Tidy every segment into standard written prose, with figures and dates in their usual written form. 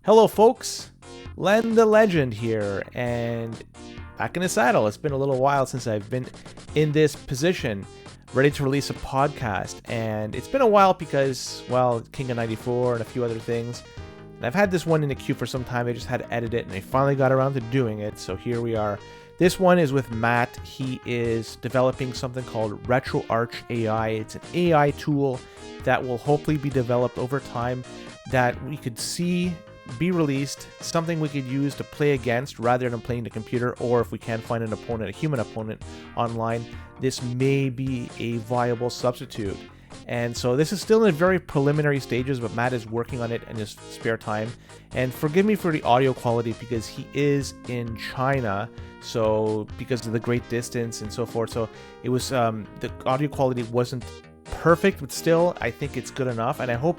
Hello, folks. Len the Legend here, and back in the saddle. It's been a little while since I've been in this position, ready to release a podcast. And it's been a while because, well, King of 94 and a few other things. And I've had this one in the queue for some time. I just had to edit it, and I finally got around to doing it. So here we are. This one is with Matt. He is developing something called RetroArchAI. It's an AI tool that will hopefully be developed over time that we could see be released, something we could use to play against rather than playing the computer, or if we can't find an opponent, a human opponent online, this may be a viable substitute. And so this is still in the very preliminary stages, but Matt is working on it in his spare time. And forgive me for the audio quality because he is in China, so because of the great distance and so forth. So it was the audio quality wasn't perfect, but still I think it's good enough, and I hope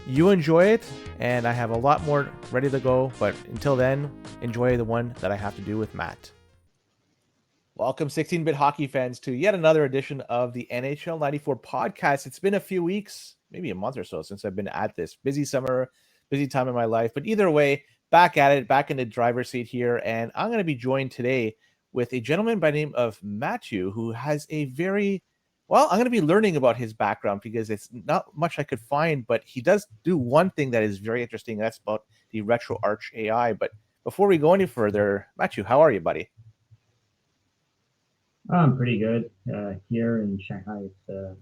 you enjoy it. And I have a lot more ready to go, but until then, enjoy the one that I have to do with Matt. Welcome, 16-bit hockey fans, to yet another edition of the NHL 94 podcast. It's been a few weeks, maybe a month or so, since I've been at this. Busy summer, busy time in my life. But either way, back at it, back in the driver's seat here. And I'm going to be joined today with a gentleman by the name of Mathieu, who has a very... Well, I'm going to be learning about his background because it's not much I could find, but he does do one thing that is very interesting. That's about the RetroArchAI. But before we go any further, Mathieu, how are you, buddy? I'm pretty good. Here in Shanghai, it's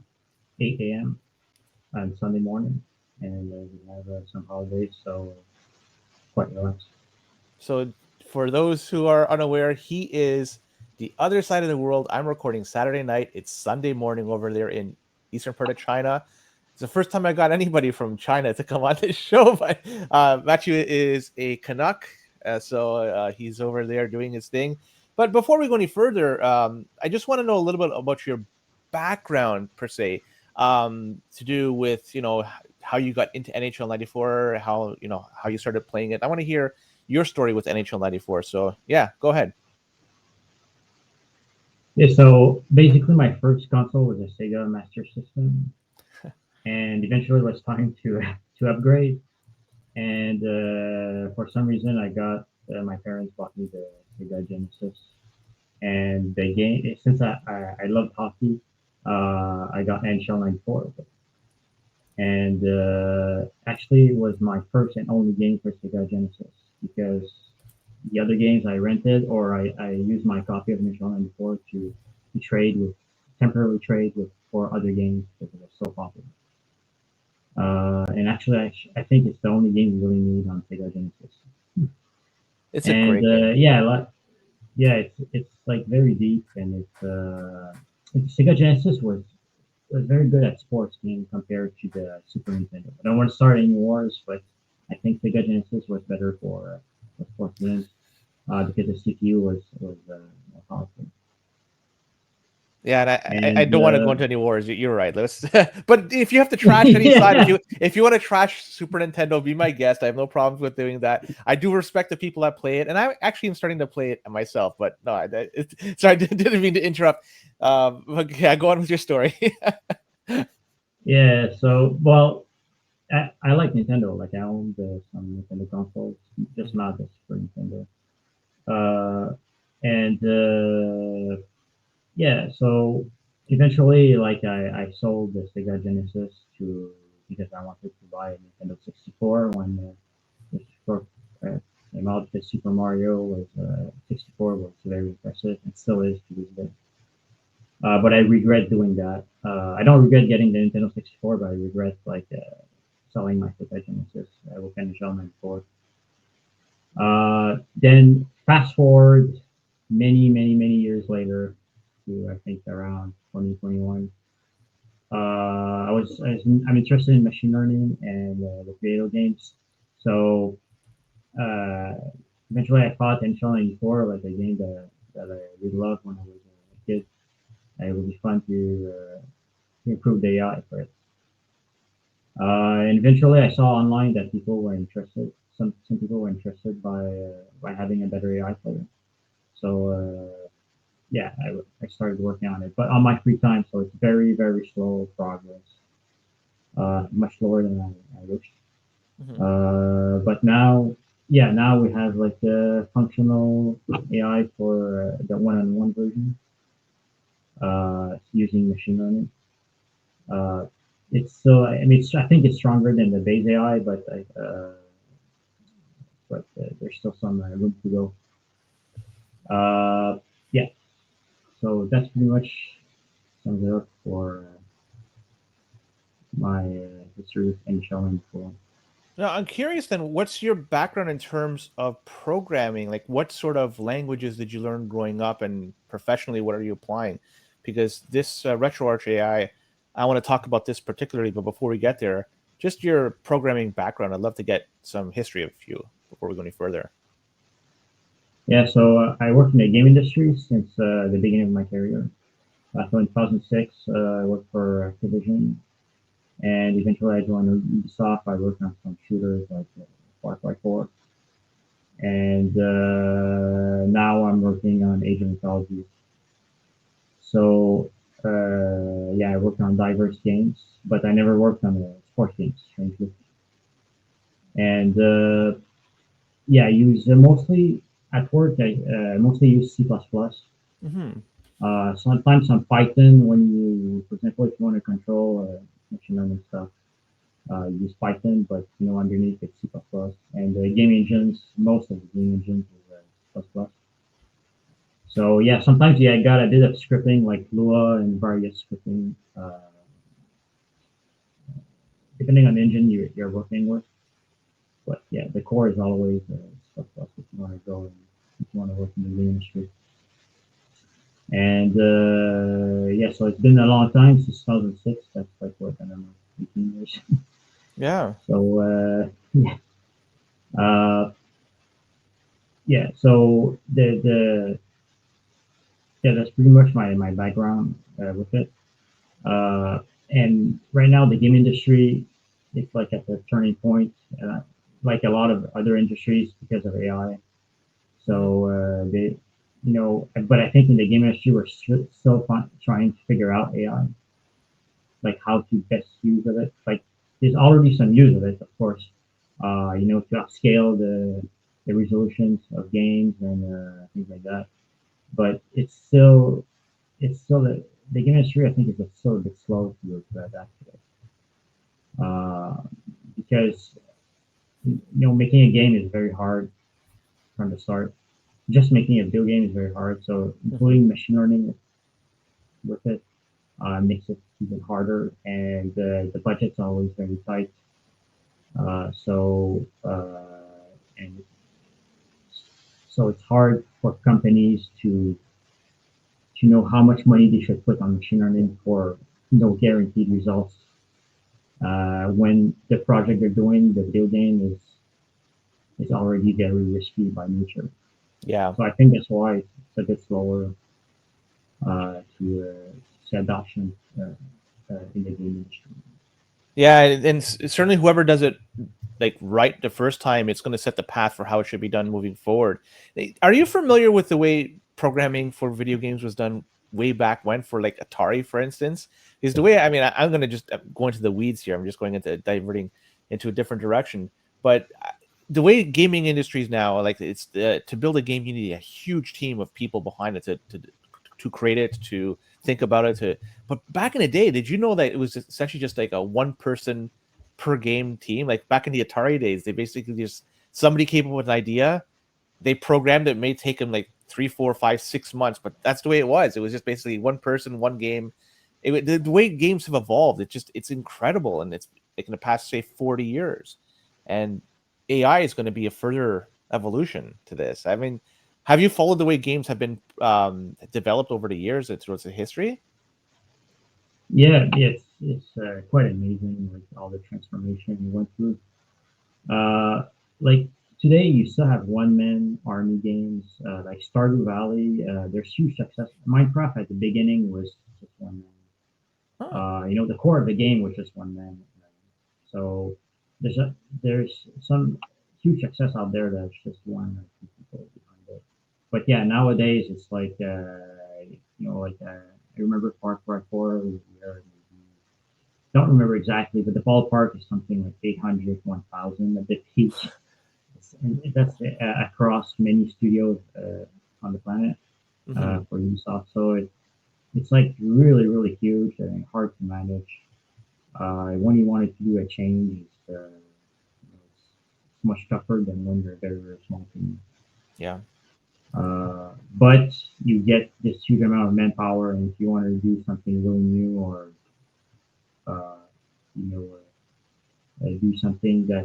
8 a.m. on Sunday morning, and we have some holidays, so quite relaxed. So for those who are unaware, he is the other side of the world. I'm recording Saturday night. It's Sunday morning over there in eastern part of China. It's the first time I got anybody from China to come on this show, but Mathieu is a Canuck, so he's over there doing his thing. But before we go any further, I just want to know a little bit about your background per se, to do with how you got into NHL 94, how you started playing it. I want to hear your story with NHL 94. So yeah, go ahead. Yeah, so basically, my first console was a Sega Master System, and eventually it was time to upgrade. And for some reason, I got my parents bought me the Sega Genesis, and the game, since I loved hockey, I got NHL 94 with it. And actually, it was my first and only game for Sega Genesis because the other games I rented or I used my copy of NHL 94 to trade with, temporarily trade with for other games because it was so popular. And actually, I think it's the only game you really need on Sega Genesis. It's a And great game. yeah, it's like very deep, and Sega Genesis was very good at sports games compared to the Super Nintendo. I don't want to start any wars, but I think Sega Genesis was better for sports games because the CPU was more powerful. Yeah, and I And don't want to go into any wars. You're right. Let's. But if you have to trash any side, yeah, if you want to trash Super Nintendo, be my guest. I have no problems with doing that. I do respect the people that play it, and I actually am starting to play it myself. But no, sorry, I didn't mean to interrupt. But yeah, go on with your story. yeah. So well, I like Nintendo. Like I own some Nintendo consoles, just not the Super Nintendo. Uh, and yeah, so eventually, like I sold the Sega Genesis to because I wanted to buy a Nintendo 64 when the 64 came out. The Super Mario was 64 was very impressive and still is to this day. But I regret doing that. I don't regret getting the Nintendo 64, but I regret selling my Sega Genesis with NHL 94. Then fast forward many years later to I think around 2021. I'm interested in machine learning and the creative games. So uh, eventually I thought NHL 94 was a game that I really loved when I was a kid. It would be fun to improve the AI for it. And eventually I saw online that people were interested. Some people were interested by having a better AI player. So yeah, I started working on it, but on my free time, so it's very slow progress, much slower than I wish. Mhm. But now yeah, now we have like the functional AI for the one-on-one version using machine learning. Uh, it's still, I mean, I think it's stronger than the base AI, but there's still some room to go. Yeah, so that's pretty much sums it up for my history with NHL and before. Now, I'm curious then, what's your background in terms of programming? Like, what sort of languages did you learn growing up, and professionally, what are you applying? Because this RetroArch AI, I want to talk about this particularly, but before we get there, just your programming background. I'd love to get some history of you before we go any further. Yeah, so I worked in the game industry since the beginning of my career. So in 2006, I worked for Activision, and eventually I joined Ubisoft. I worked on some shooters like Far Cry 4, and now I'm working on Age of Mythology. So yeah, I worked on diverse games, but I never worked on sports games, strangely. And yeah, I use mostly at work. I mostly use C++. Hmm. Sometimes some Python when you, for example, if you want to control machine learning stuff, use Python, but underneath it's C++. And the game engines, most of the game engines is C++. So yeah, sometimes yeah, I got a bit of scripting like Lua and various scripting, depending on the engine you're working with. But yeah, the core is always C++ if you want to go and if you want to work in the game industry. And yeah, so it's been a long time since 2006. That's like what I don't know, 18 years. Yeah. So yeah, uh, yeah. So the yeah, that's pretty much my background with it. Uh, and right now, the game industry it's like at the turning point, like a lot of other industries because of AI. Hmm. So but I think in the game industry, we're still trying to figure out AI, like how to best use of it. Like there's already some use of it, of course. To upscale the resolutions of games and things like that. But it's still the game industry. I think is still a bit slow to adapt to it because making a game is very hard from the start. Just making a video game is very hard. So Hmm. including machine learning with it makes it even harder, and the budget's always very tight. And so it's hard for companies to know how much money they should put on machine learning for guaranteed results when the project they're doing, the video game, is already very risky by nature. Yeah. So I think that's why it's a bit slower to see adoption in the game industry. Yeah, and certainly whoever does it like right the first time, it's going to set the path for how it should be done moving forward. Are you familiar with the way programming for video games was done way back when for like Atari, for instance? Is the way I mean, I'm going to just go into the weeds here. I'm just going into diverting into a different direction, but the way gaming industries now, like it's to build a game, you need a huge team of people behind it to create it, to think about it, to but back in the day, did you know that it was essentially just like a one person per game team? Like back in the Atari days, they basically just somebody came up with an idea, they programmed it, it may take them like 3, 4, 5, 6 months, but that's the way it was. It was just basically one person, one game. The way games have evolved, it's incredible, and it's like in the past say 40 years, and AI is going to be a further evolution to this. I mean, have you followed the way games have been developed over the years and throughout the history? Yeah, it's quite amazing, like all the transformation we went through. Like today, you still have one-man army games like Stardew Valley. There's huge success. Minecraft at the beginning was just one man. Huh. The core of the game was just one man. So there's some huge success out there that's just one or two people behind it. But yeah, nowadays it's like I remember Far Cry 4 was there. Don't remember exactly, but the ballpark is something like 800, 1,000 at the peak. and that's across many studios on the planet Hmm. for Ubisoft. So it's like really, really huge and hard to manage. When you wanted to do a change, it's much tougher than when you're a very, very small team. Yeah. But you get this huge amount of manpower, and if you want to do something really new or uh, you know do something uh,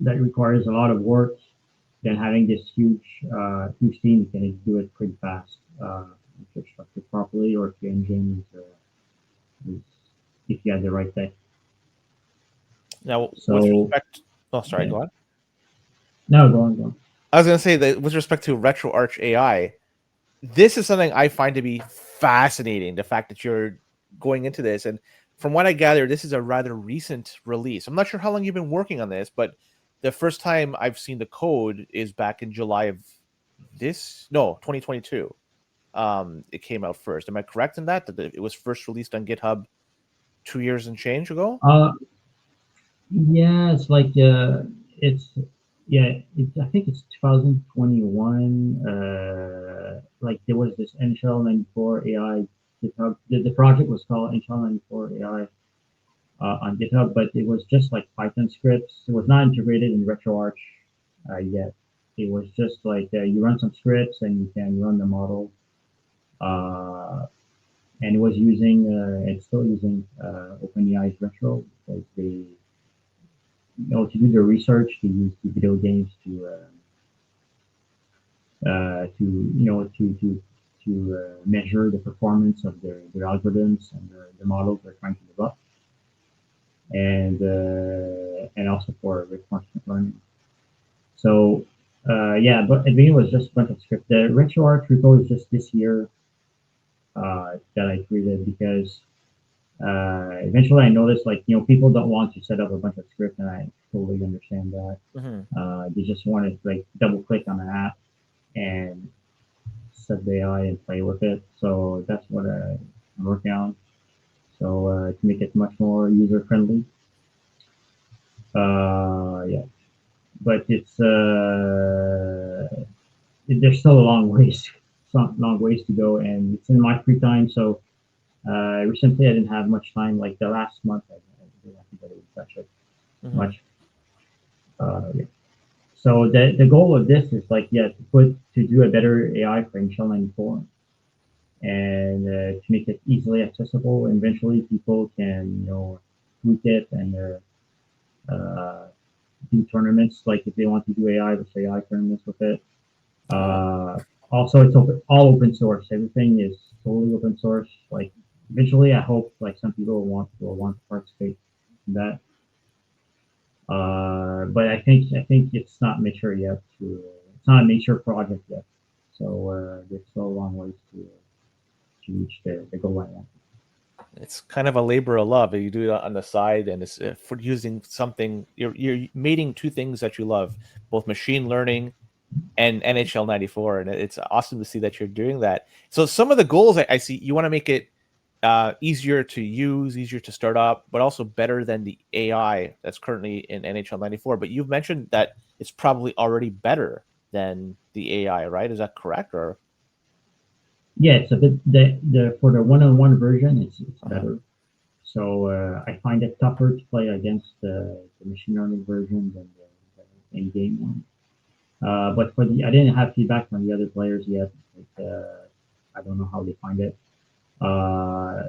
that requires a lot of work, then having this huge team can do it pretty fast if you're structured properly, or if your engine is if you have the right tech. Now, with So respect, oh, sorry, yeah, go on. no, go on, go on. I was going to say that with respect to RetroArchAI, this is something I find to be fascinating. The fact that you're going into this, and from what I gather, this is a rather recent release. I'm not sure how long you've been working on this, but the first time I've seen the code is back in July of 2022. It came out first. Am I correct in that it was first released on GitHub 2 years and change ago? Uh, yeah, it's like it's yeah, I think it's 2021. Like there was this NHL 94 AI GitHub. The project was called NHL 94 AI on GitHub, but it was just like Python scripts. It was not integrated in RetroArch yet. It was just like you run some scripts and you can run the model. Uh, and it was it's still using OpenAI's Retro because to do their research, they use the video games to measure the performance of their algorithms and the models they're trying to develop, and also for reinforcement learning. So yeah, but at the beginning it was just a bunch of script. The RetroArch repo is just this year that I created because eventually I noticed like people don't want to set up a bunch of script, and I totally understand that. Hmm. They just want to like double click on an app and set the AI and play with it. So that's what I'm working on. So to make it much more user friendly. Yeah, but there's still a long ways to go, and it's in my free time. So recently I didn't have much time. Like the last month, I didn't have to really touch it Hmm. much. Yeah. So the goal of this is like to do a better AI for NHL 94 and to make it easily accessible. And eventually, people can tweak it and do tournaments. Like if they want to do AI, let's say AI tournaments with it. Oh, Uh, Also, it's all open source. Everything is totally open source. Like eventually, I hope like some people will want to participate in that. But I think it's not mature yet. It's not a mature project yet. So there's still a long ways to reach the goal I want. it's kind of a labor of love. You do it on the side, and it's for using something. You're mating two things that you love, both machine learning and NHL 94, and it's awesome to see that you're doing that. So some of the goals I see, you want to make it easier to use, easier to start up, but also better than the AI that's currently in NHL 94. But you've mentioned that it's probably already better than the AI, right? Is that correct? Or Yeah, it's a bit the for the one-on-one version, it's uh-huh. better. So I find it tougher to play against the machine learning version than the in-game one. But I didn't have feedback from the other players yet. Like, I don't know how they find it. Uh,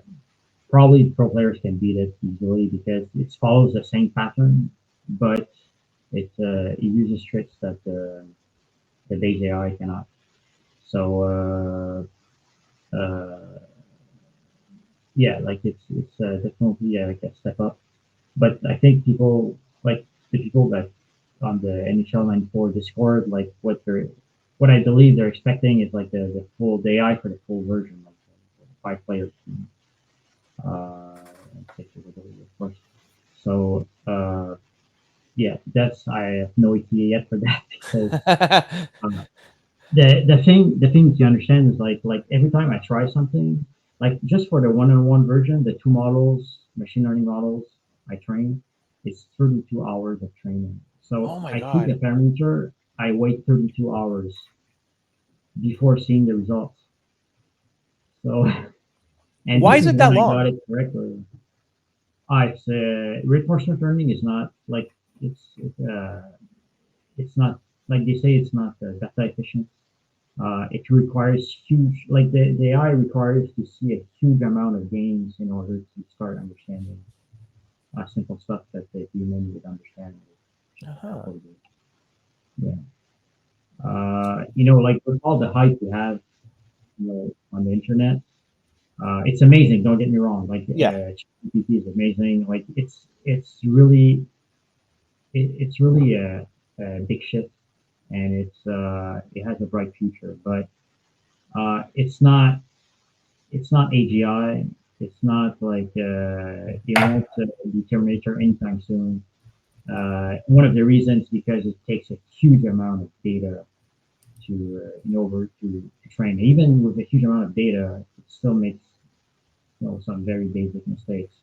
Probably pro players can beat it easily because it follows the same pattern, but it uses tricks that the base AI cannot. So yeah, like it's definitely like a step up. But I think people like the people that on the NHL 94 Discord, like what I believe they're expecting is like the full the AI for the full version, like the 5 players team, and 6 of course. So yeah, that's I have no idea yet for that because uh, the thing to understand is like every time I try something, like just for the one-on-one version, the two models, machine learning models I trained. It's 32 hours of training. So Oh my I take a God. parameter, I wait 32 hours before seeing the results. So, and Why this is is it when that I long? got it correctly. It's reinforcement learning is not like it's not like they say it's not data efficient. It requires huge, like the AI requires to see a huge amount of games in order to start understanding simple stuff that the human would understand in just a Uh-huh. couple of years. Yeah. Like with all the hype we have, on the internet, it's amazing. Don't get me wrong. Like Yeah. GPT is amazing. Like it's really a big shift, and it has a bright future. But it's not AGI. It's not like it won't be Terminator anytime soon. One of the reasons because it takes a huge amount of data to in order to train. Even with a huge amount of data, it still makes some very basic mistakes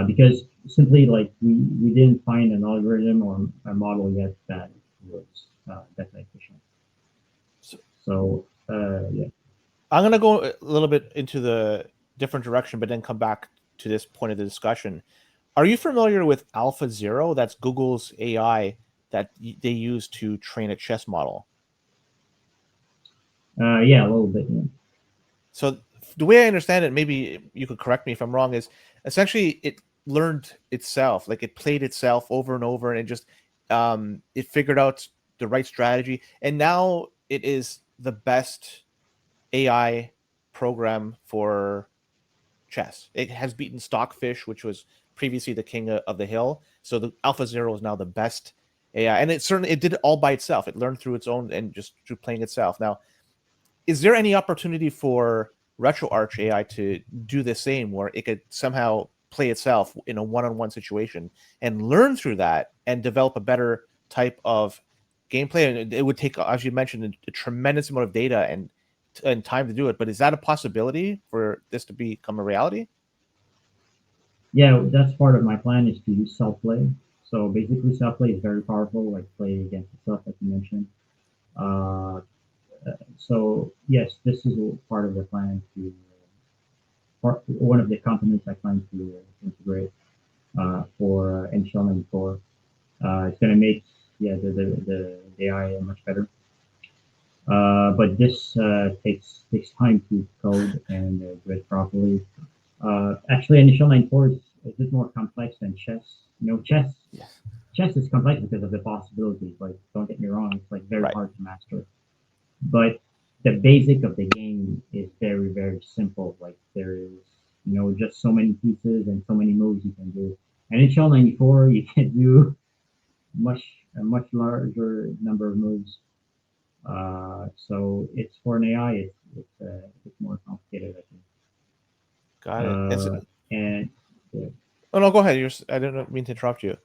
because simply like we didn't find an algorithm or a model yet that was that efficient. So So yeah. I'm gonna go a little bit into the different direction, but then come back to this point of the discussion. Are you familiar with Alpha Zero? That's Google's AI that they use to train a chess model. Yeah, a little bit. Yeah. So the way I understand it, maybe you could correct me if I'm wrong, is essentially it learned itself, like it played itself over and over, and it just it figured out the right strategy, and now it is the best AI program for chess. It has beaten Stockfish, which was previously the king of the hill. So the Alpha Zero is now the best AI, and it did it all by itself. It learned through its own and just through playing itself. Now, is there any opportunity for RetroArch AI to do the same, where it could somehow play itself in a one-on-one situation and learn through that and develop a better type of gameplay? And it would take, as you mentioned, a tremendous amount of data and time to do it. But is that a possibility for this to become a reality? Yeah, that's part of my plan is to use self play. So basically, self play is very powerful, like play against itself, like you mentioned. Uh, so yes, this is part of the plan to one of the components I plan to integrate for NHL 94. It's going to make the AI much better. But this takes time to code and do it properly. Actually, NHL 94 is a bit more complex than chess. Yes. Chess is complex because of the possibilities. Like, don't get me wrong, it's like very Right. hard to master. But the basic of the game is very, very simple. Like there is, just so many pieces and so many moves you can do. And in Shell 94, you can do much a much larger number of moves. So it's for an AI, it's more complicated, I think. Got it. And yeah, Oh no, go ahead. I didn't mean to interrupt you.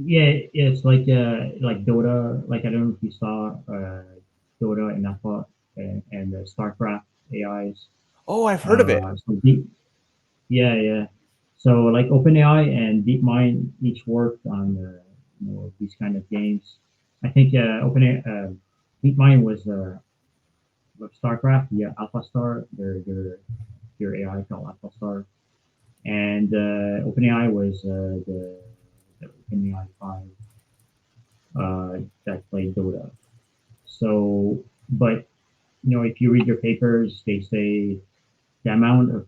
yeah, it's like Dota. Like I don't know if you saw Dota and Alpha and StarCraft AIs. Oh, I've heard of it. So yeah, yeah. So like OpenAI and DeepMind each worked on these kind of games. I think DeepMind was with StarCraft, yeah, AlphaStar, their AI called AlphaStar, and OpenAI was the OpenAI 5 that played Dota. So, but if you read their papers, they say the amount of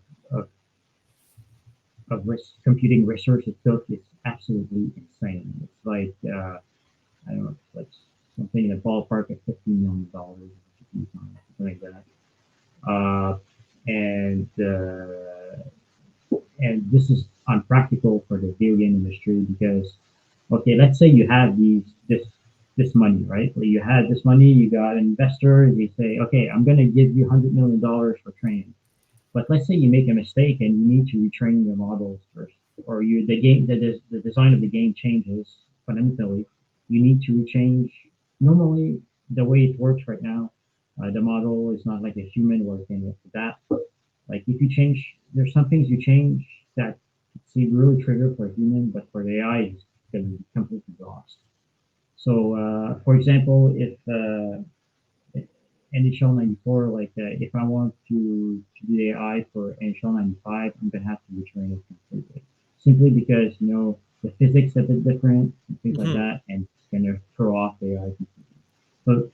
computing research it took is absolutely insane. It's like I don't know, it's like something in the ballpark of $15 million, something like that. Uh, and this is unpractical for the video game industry because okay, let's say you have this money, right? Well, you had this money, you got an investor, they say, okay, I'm gonna give you $100 million for training. But let's say you make a mistake and you need to retrain your models first, or the design of the game changes fundamentally. You need to change. Normally, the way it works right now, the model is not like a human where it can adapt. Like if you change, there's some things you change that really trigger for a human, but for the AI, it's going to be completely lost. So, for example, if NHL 94, if I want to do the AI for NHL 95, I'm going to have to retrain it completely. Simply because, the physics a bit different and things like Mhm. that, and it's going to throw off the AI completely. So,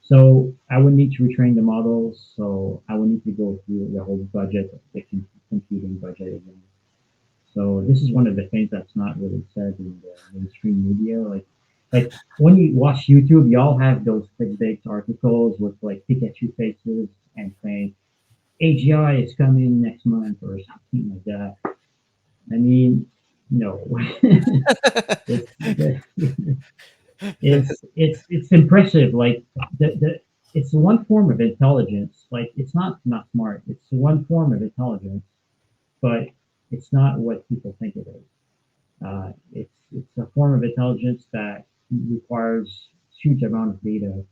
so I would need to retrain the models. So I would need to go through the whole budget, the computing budget again. So this is one of the things that's not really said in the mainstream media. Like when you watch YouTube, you all have those clickbait articles with like Pikachu faces and saying AGI is coming next month or something like that. I mean, no, it's it's impressive. Like the it's one form of intelligence. Like it's not smart. It's one form of intelligence, but it's not what people think it is. It's a form of intelligence that requires huge amount of data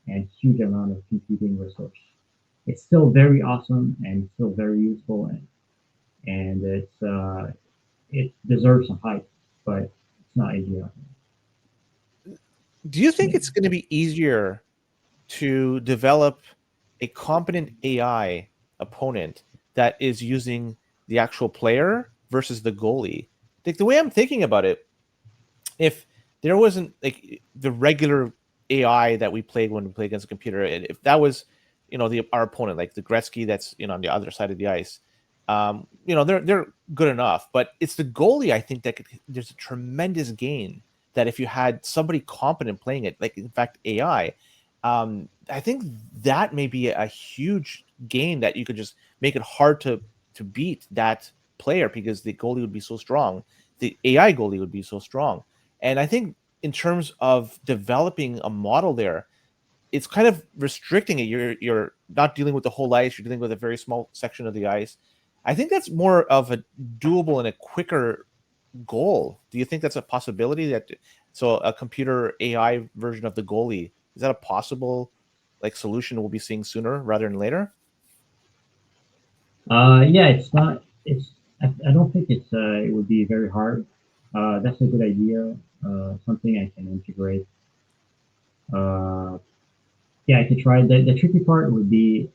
and huge amount of computing resource. It's still very awesome and still very useful, and it deserves some hype, but it's not ideal. Do you think it's going to be easier to develop a competent AI opponent that is using the actual player versus the goalie? Like the way I'm thinking about it, if there wasn't like the regular AI that we played when we played against a computer, and if that was, our opponent, like the Gretzky that's on the other side of the ice, they're good enough. But it's the goalie I think that there's a tremendous gain that if you had somebody competent playing it, like in fact AI, I think that may be a huge gain that you could just make it hard to beat that player because the goalie would be so strong, the AI goalie would be so strong. And I think in terms of developing a model there, it's kind of restricting it. You're not dealing with the whole ice, you're dealing with a very small section of the ice. I think that's more of a doable and a quicker goal. Do you think that's a possibility that so a computer AI version of the goalie, is that a possible like solution we'll be seeing sooner rather than later? Yeah, it's not. I don't think it would be very hard. That's a good idea. Something I can integrate. Uh, yeah, I could try. The tricky part would be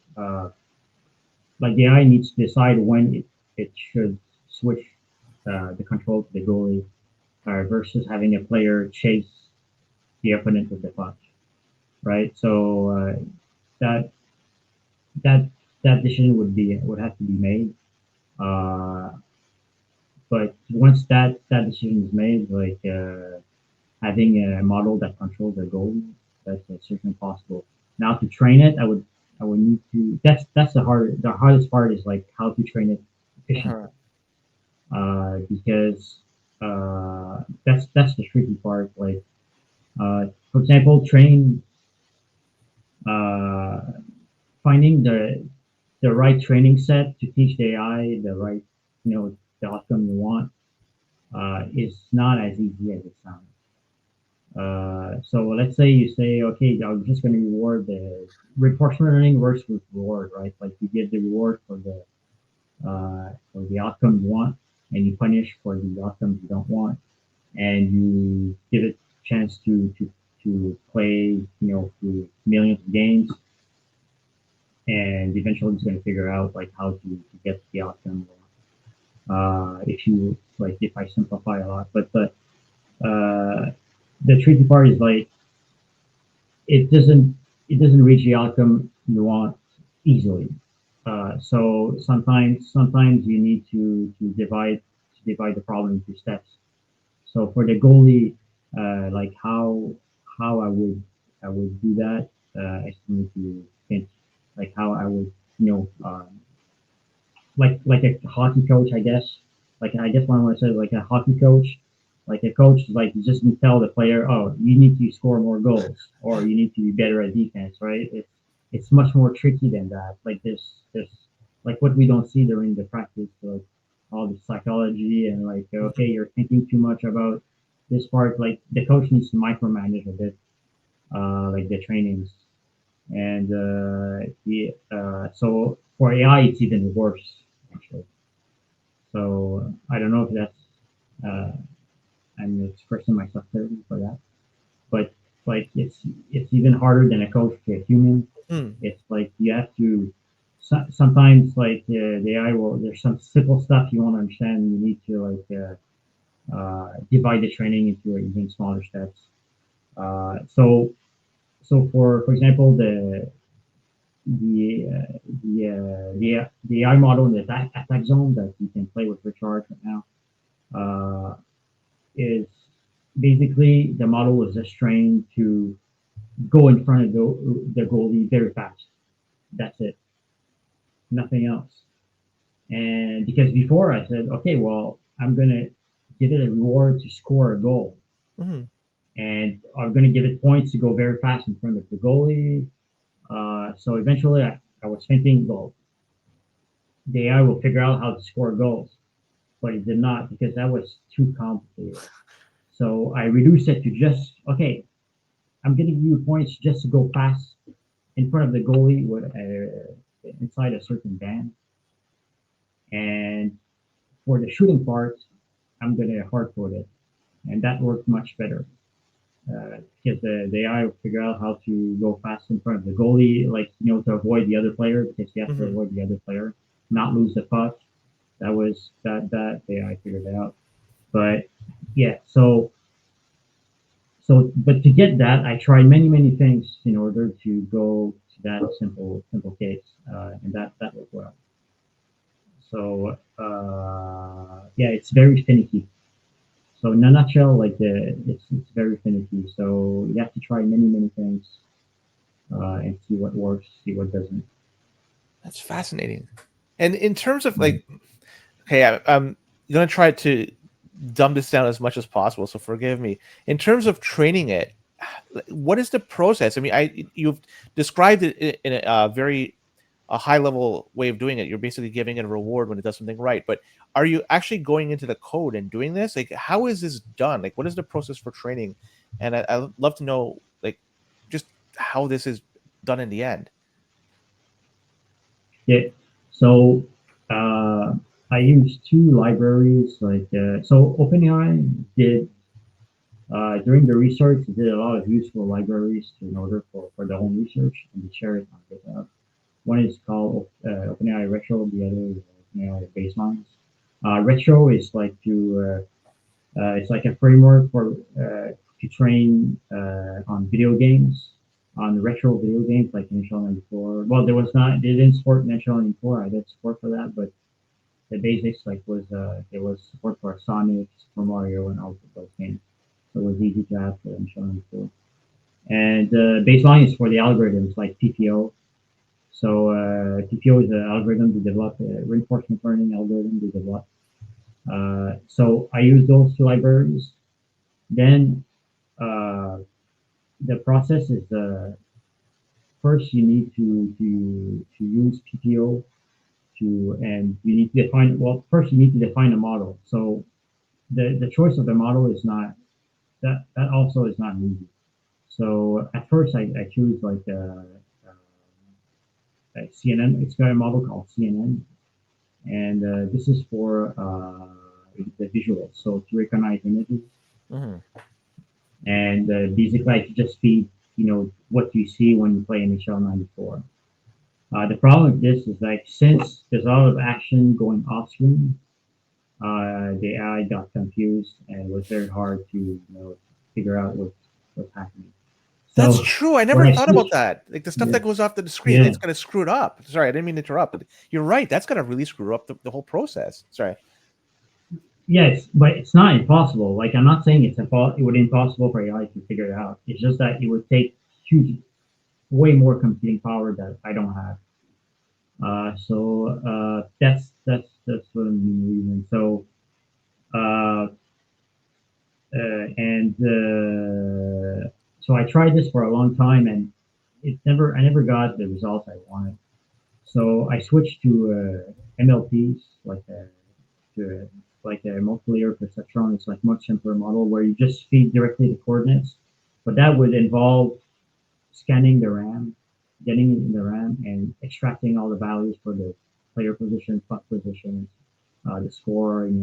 like the AI needs to decide when it should switch the control to the goalie versus having a player chase the opponent with the puck, right? So that that that decision would have to be made. Uh, but once that decision is made, like having a model that controls the goal, that's certainly possible. Now to train it, I would need to. That's the hardest part is like how to train it Uh-huh. efficiently, because that's the tricky part. Like for example, train uh, finding the right training set to teach the AI the right the outcome you want is not as easy as it sounds. So let's say you say, okay, I'm just going to reward the reinforcement learning works with reward, right? Like you give the reward for the outcome you want, and you punish for the outcomes you don't want, and you give it a chance to play, through millions of games, and eventually it's going to figure out like how to get the outcome. If you like, if I simplify a lot, but uh, the tricky part is like it doesn't it doesn't reach the outcome you want easily. So sometimes you need to divide the problem into steps. So for the goalie, like how I would do that, I still need to think like how I would like a hockey coach, I guess. Like I guess what I want to say, like a hockey coach, like a coach, like you just tell the player, oh, you need to score more goals, or you need to be better at defense, right? It's much more tricky than that. Like this like what we don't see during the practice, like all the psychology and like okay, Mhm. you're thinking too much about this part. Like the coach needs to micromanage a bit, like the trainings, and so for AI, it's even worse actually. So I don't know if that's uh, I'm expressing myself clearly for that, but like it's even harder than a coach to a human. Hmm. It's like you have to sometimes like the AI will there's some simple stuff you won't understand. You need to like divide the training into even smaller steps. So for example the AI model in the attack zone that you can play with RetroArch right now is basically the model is just trained to go in front of the goalie very fast. That's it, nothing else. And because before I said, okay, well, I'm gonna give it a reward to score a goal, Hmm. and I'm gonna give it points to go very fast in front of the goalie. So eventually, I was thinking, well, the AI will figure out how to score goals, but it did not because that was too complicated. So I reduced it to just okay. I'm giving you points just to go fast in front of the goalie with inside a certain band, and for the shooting part, I'm gonna hard code it, and that worked much better because the AI will figure out how to go fast in front of the goalie, like to avoid the other player because you have to Hmm. avoid the other player, not lose the puck. That the AI figured out. But yeah, so but to get that, I tried many things in order to go to that simple case, and that worked well. So yeah, it's very finicky. So in a nutshell, like it's very finicky. So you have to try many things and see what works, see what doesn't. That's fascinating. And in terms of Mhm. like, okay, I'm gonna try to dumb this down as much as possible, so forgive me. In terms of training it, what is the process? I mean, you've described it in a very a high level way of doing it. You're basically giving it a reward when it does something right. But are you actually going into the code and doing this? Like, how is this done? Like, what is the process for training? And I'd love to know, like, just how this is done in the end. Yeah. So I use two libraries. So OpenAI did during the research, they did a lot of useful libraries in order for the own research and they share it on GitHub. One is called OpenAI Retro, the other is OpenAI Baselines. Retro is like it's like a framework for to train on video games, on retro video games like NHL '94. Well, there was not, they didn't support NHL '94. I did support for that, but the basics like was there was support for Sonic, Super Mario, and all of those games. So it was easy to have for NHL '94. And baseline is for the algorithms like PPO. So PPO is an algorithm to develop a reinforcement learning algorithm to develop. So I use those two libraries. Then uh, the process is first you need to use PPO to and you need to define well first you need to define a model. So the choice of the model is not that also is not easy. So at first I choose like CNN. It's got a model called CNN, and this is for the visuals, so to recognize images. Hmm. And basically, I just feed what you see when you play NHL '94. The problem with this is like since there's a lot of action going off screen, the AI got confused and it was very hard to figure out what's happening. That's So true. I when never I thought about switched, that. Like the stuff yeah, that goes off the screen, yeah, it's gonna screw it up. Sorry, I didn't mean to interrupt, but you're right. That's gonna really screw up the whole process. Sorry. yes, but it's not impossible. Like I'm not saying it would be impossible for AI to figure it out. It's just that it would take huge, way more computing power that I don't have. So that's one of the main reasons. So uh, and so I tried this for a long time, and I never got the results I wanted. So I switched to MLPs, to, like a multi-layer perceptron. It's like much simpler model where you just feed directly the coordinates, but that would involve scanning the RAM, getting in the RAM, and extracting all the values for the player position, puck position, the score, and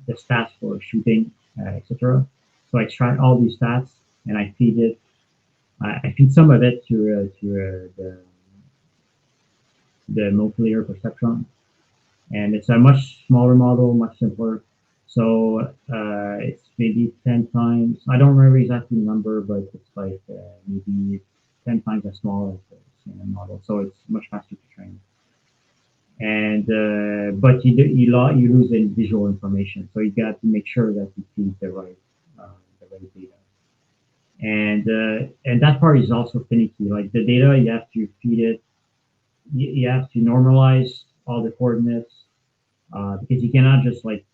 the stats for shooting, etc. So I extract all these stats and I feed it. I feed some of it to the multi-layer perceptron, and it's a much smaller model, much simpler. So it's maybe 10 times. I don't remember exactly the number, but it's like maybe 10 times as small as the CNN model. So it's much faster to train. And but you lose the visual information, so you got to make sure that you feed the right data. And that part is also finicky. Like the data, you have to feed it. You have to normalize all the coordinates because you cannot just like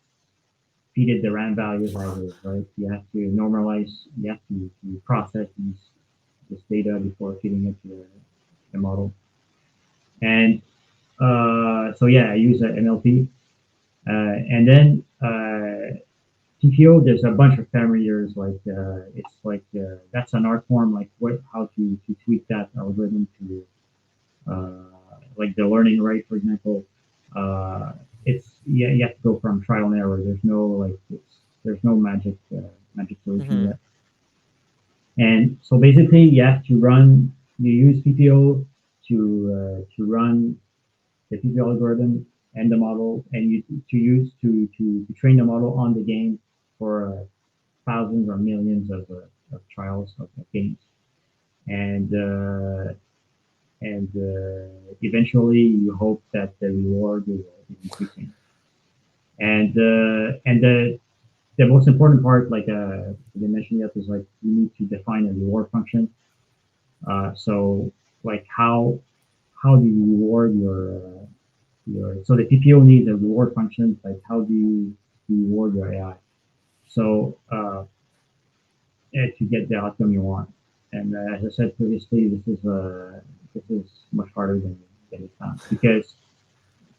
feed it the random values as is, right? You have to normalize. You have to process this data before feeding it to the model. And so yeah, I use NLP. And then TPO, there's a bunch of parameters. Like it's like that's an art form. Like how to tweak that algorithm to like the learning rate, for example. Uh, it's you have to go from trial and error. There's no there's no magic solution Mm-hmm. yet. And so basically, you use PPO to run the PPO algorithm and the model, and you to use to train the model on the game for thousands or millions of trials of games, and eventually you hope that the reward is increasing. And the most important part, like they mentioned yet, is like you need to define a reward function. So like how do you reward your so the PPO needs a reward function. Like how do you reward your AI? So to get the outcome you want. And as I said previously, this is much harder than it sounds because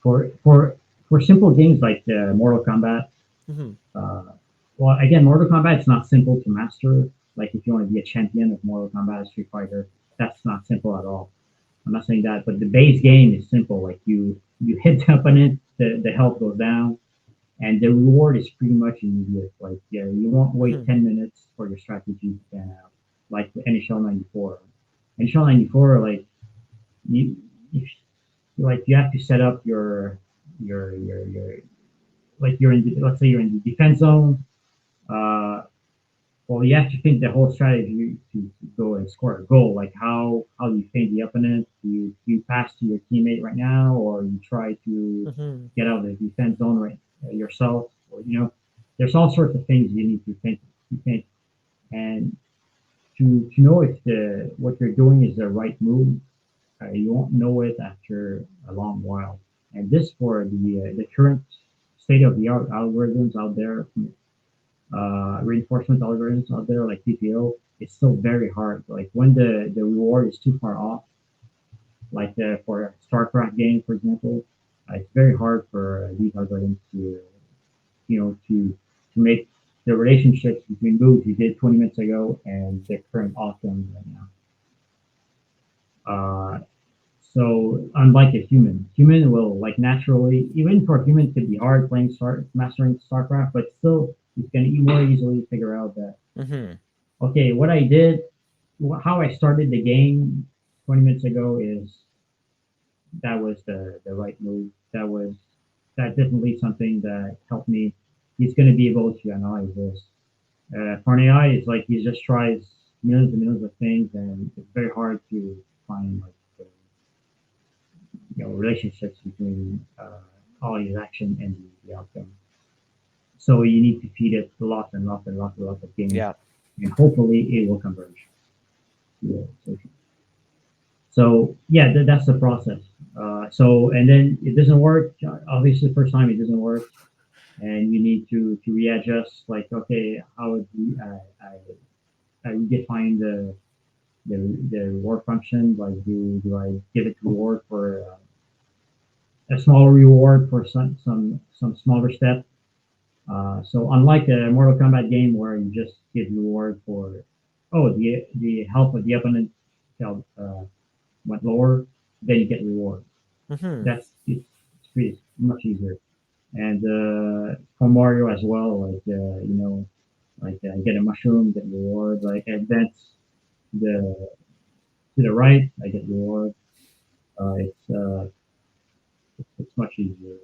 for for for simple games like Mortal Kombat, Mm-hmm. uh, well, again, Mortal Kombat is not simple to master. Like if you want to be a champion of Mortal Kombat, Street Fighter, that's not simple at all. I'm not saying that, but the base game is simple. Like you hit the opponent, the health goes down, and the reward is pretty much immediate. Like you won't wait Mm-hmm. 10 minutes for your strategy to pan out. Like the NHL '94. NHL '94, you, you you have to set up your like you're in let's say you're in the defense zone. Uh, well, you have to think the whole strategy to go and score a goal. Like how do you feint the opponent? Do you pass to your teammate right now, or you try to Mm-hmm. get out of the defense zone right yourself? Or there's all sorts of things you need to think. You think, and to know if the what you're doing is the right move, you won't know it after a long while. And this for the current state of the art algorithms out there, reinforcement algorithms out there like PPO, it's still very hard. Like when the reward is too far off, like for a StarCraft game, for example, it's very hard for these algorithms to, to make the relationships between moves you did 20 minutes ago and the current outcome right now. Uh, so unlike a human will like naturally, even for a human, it could be hard playing mastering StarCraft, but still, you can more easily figure out that Mm-hmm. okay, what I did, how I started the game 20 minutes ago is that was the right move. That definitely something that helped me. He's going to be able to analyze this. For an AI, it's like he just tries millions and millions of things, and it's very hard to find like relationships between all his action and the outcome. So you need to feed it lots and lots and lots and lots of games, Yeah. and hopefully it will converge. Yeah. So yeah, that's the process. So and then it doesn't work. Obviously, first time it doesn't work, and you need to readjust. Like okay, how do I redefine the reward function? Like do I give it reward for a smaller reward for some smaller step? So unlike a Mortal Kombat game where you just give reward for the health of the opponent went lower, then you get reward. Mm-hmm. It's pretty much easier. And for Mario as well, like like get a mushroom, get reward. Like advance the to the right, I get reward. It's much easier,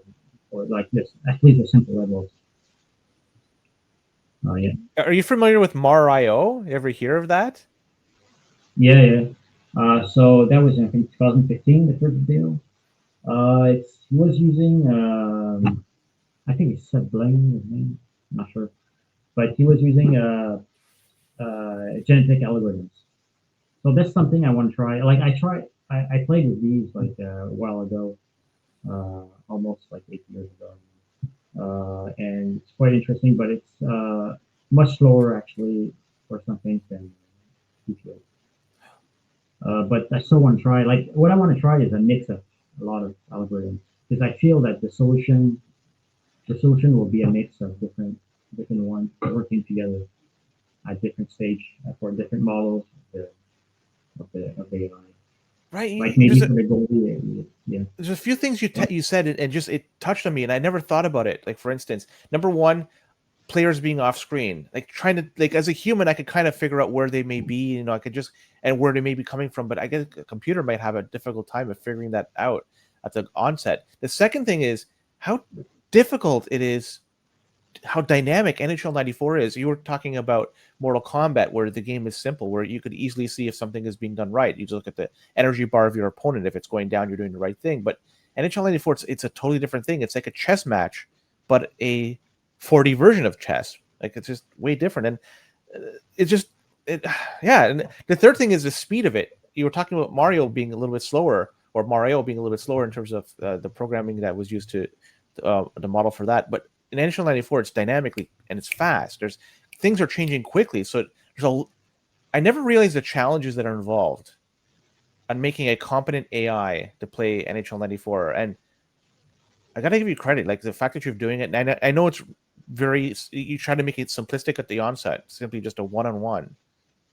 or like this, at least the simple levels. Yeah, Are you familiar with Mario? You ever hear of that? yeah. So that was I think 2015, the first deal. He was using I think it's Sublime, his name. I'm not sure, but he was using genetic algorithms. So that's something I want to try. Like I played with these like a while ago, almost like 8 years ago, and it's quite interesting. But it's much slower actually for some things than GTA. But I still want to try. Like what I want to try is a mix of a lot of algorithms because I feel that the solution will be a mix of different ones working together at different stage for different models of the AI. Right. Like maybe for the goal, yeah. There's a few things Well, you said, and just it touched on me, and I never thought about it. Like for instance, number one, players being off screen, like trying to like as a human, I could kind of figure out where they may be. I could just and where they may be coming from, but I guess a computer might have a difficult time of figuring that out at the onset. The second thing is how difficult it is how dynamic NHL 94 is. You were talking about Mortal Kombat, where the game is simple, where you could easily see if something is being done right. You just look at the energy bar of your opponent. If it's going down, you're doing the right thing. But NHL 94, it's a totally different thing. It's like a chess match, but a 4D version of chess. Like it's just way different. And it's just, it, yeah. And the third thing is the speed of it. You were talking about Mario being a little bit slower, or Mario being a little bit slower in terms of the programming that was used to the model for that. But in NHL 94, it's dynamically and it's fast. There's things are changing quickly. So there's a I never realized the challenges that are involved on making a competent AI to play NHL 94. And I gotta give you credit, like the fact that you're doing it. And I know it's very you try to make it simplistic at the onset, simply just a one-on-one,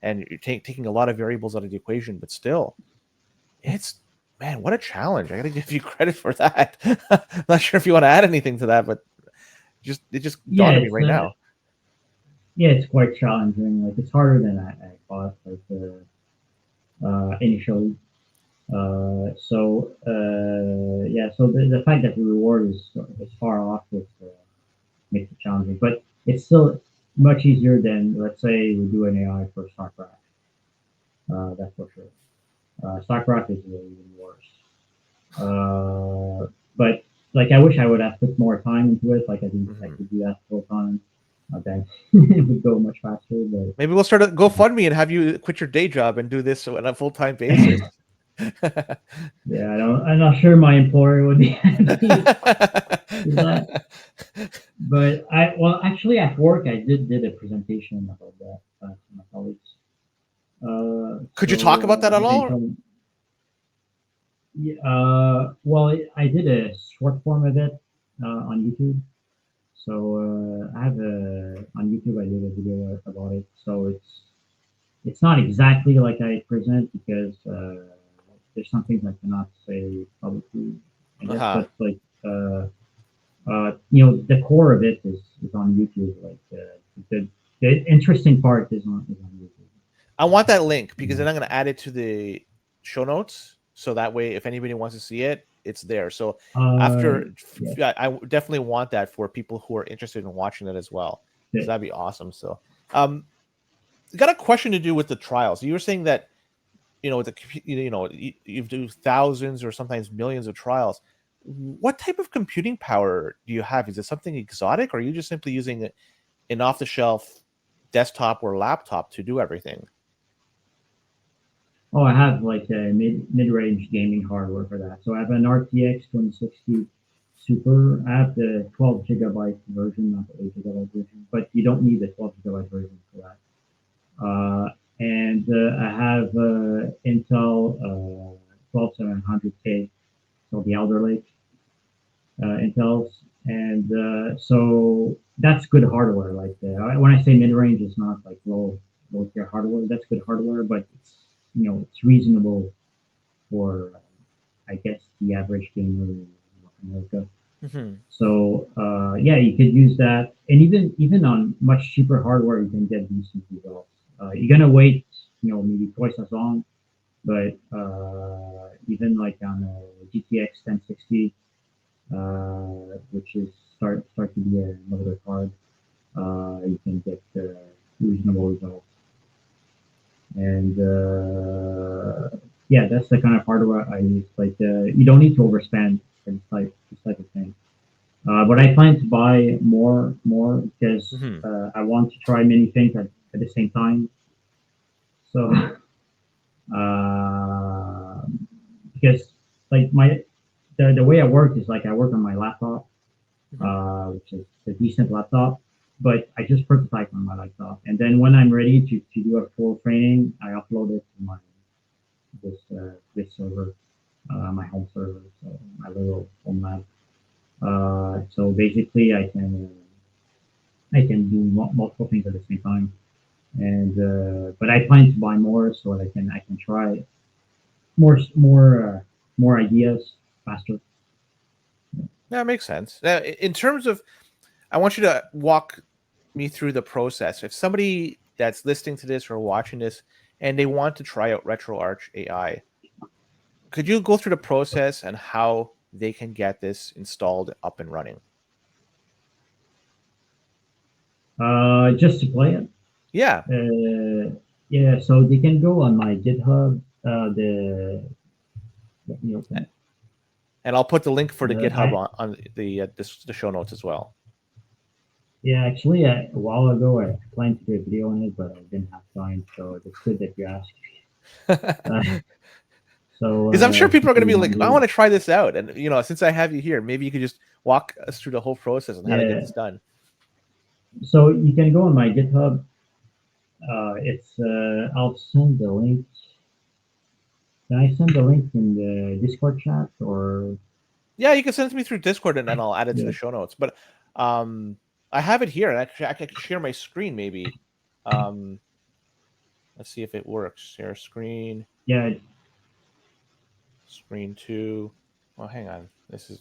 and you're taking a lot of variables out of the equation, but still, it's man, what a challenge! I gotta give you credit for that. Not sure if you want to add anything to that, but it just yeah, dawned on me right now. it's quite challenging. Like it's harder than I thought. Like initially. Yeah, so the fact that the reward is far off makes it challenging, but it's still much easier than let's say we do an AI for StarCraft. That's for sure. StarCraft is even worse. But like I wish I would have put more time into it. Like I could do that full time. Then it would go much faster. But Maybe we'll start a GoFundMe and have you quit your day job and do this on a full-time basis. yeah, I'm not sure my employer would be happy with that. But well, actually, at work, I did a presentation about that to my colleagues. Could you talk about that at all? Eventually, yeah, well, I did a short form of it on YouTube. So I have a on YouTube. I did a video about it. So it's not exactly like I present because there's some things I cannot say publicly, I guess. Uh-huh. But like the core of it is on YouTube. Like the interesting part is on YouTube. I want that link because then I'm going to add it to the show notes. So that way, if anybody wants to see it, it's there. So Uh, after, yeah, I definitely want that for people who are interested in watching it as well. yeah. So that'd be awesome. So, got a question to do with the trials. You were saying that you do thousands or sometimes millions of trials. What type of computing power do you have? Is it something exotic, or are you just simply using an off-the-shelf desktop or laptop to do everything? Oh, I have like a mid range gaming hardware for that. So I have an RTX 2060 Super. I have the 12 gigabyte version, not the 8 gigabyte version, but you don't need the 12 gigabyte version for that. And I have Intel 12700K, so the Alder Lake Intels, and so that's good hardware. Like when I say mid range, it's not like low tier hardware. That's good hardware, but it's it's reasonable for I guess the average gamer in North America. Hmm. So yeah, you could use that, and even on much cheaper hardware, you can get decent results. You're gonna wait, maybe twice as long, but even like on a GTX 1060, which is start to be another card, you can get reasonable results. And yeah, that's the kind of hardware I use. Like you don't need to overspend for this type of thing. But I plan to buy more because Hmm. I want to try many things at the same time. So uh, because like the way I work is like I work on my laptop, Hmm. which is a decent laptop, but I just prototype on my laptop, and then when I'm ready to do a full training, I upload it to my this server, my home server, so my little home lab. So basically, I can do multiple things at the same time, and but I plan to buy more so that I can try more ideas faster. That makes sense. Now, in terms of, I want you to walk me through the process. If somebody that's listening to this or watching this and they want to try out RetroArch AI, could you go through the process and how they can get this installed up and running? Just to play it. Yeah, Yeah, so they can go on my GitHub. Let me open it. and I'll put the link for the GitHub I on the show notes as well. Yeah, actually, a while ago I planned to do a video on it, but I didn't have time. So it's good that you asked. Uh, so Because I'm sure people since are going to you be like, I reminded, want to try this out. And, since I have you here, maybe you could just walk us through the whole process on how to get yeah, this done. so you can go on my GitHub. It's I'll send the link. Can I send the link in the Discord chat or Yeah, you can send it to me through Discord and then I'll add it to yeah? the show notes. But um, I have it here. And actually, I can share my screen maybe. Um, let's see if it works. Share screen, Yeah, screen two. Well, hang on. This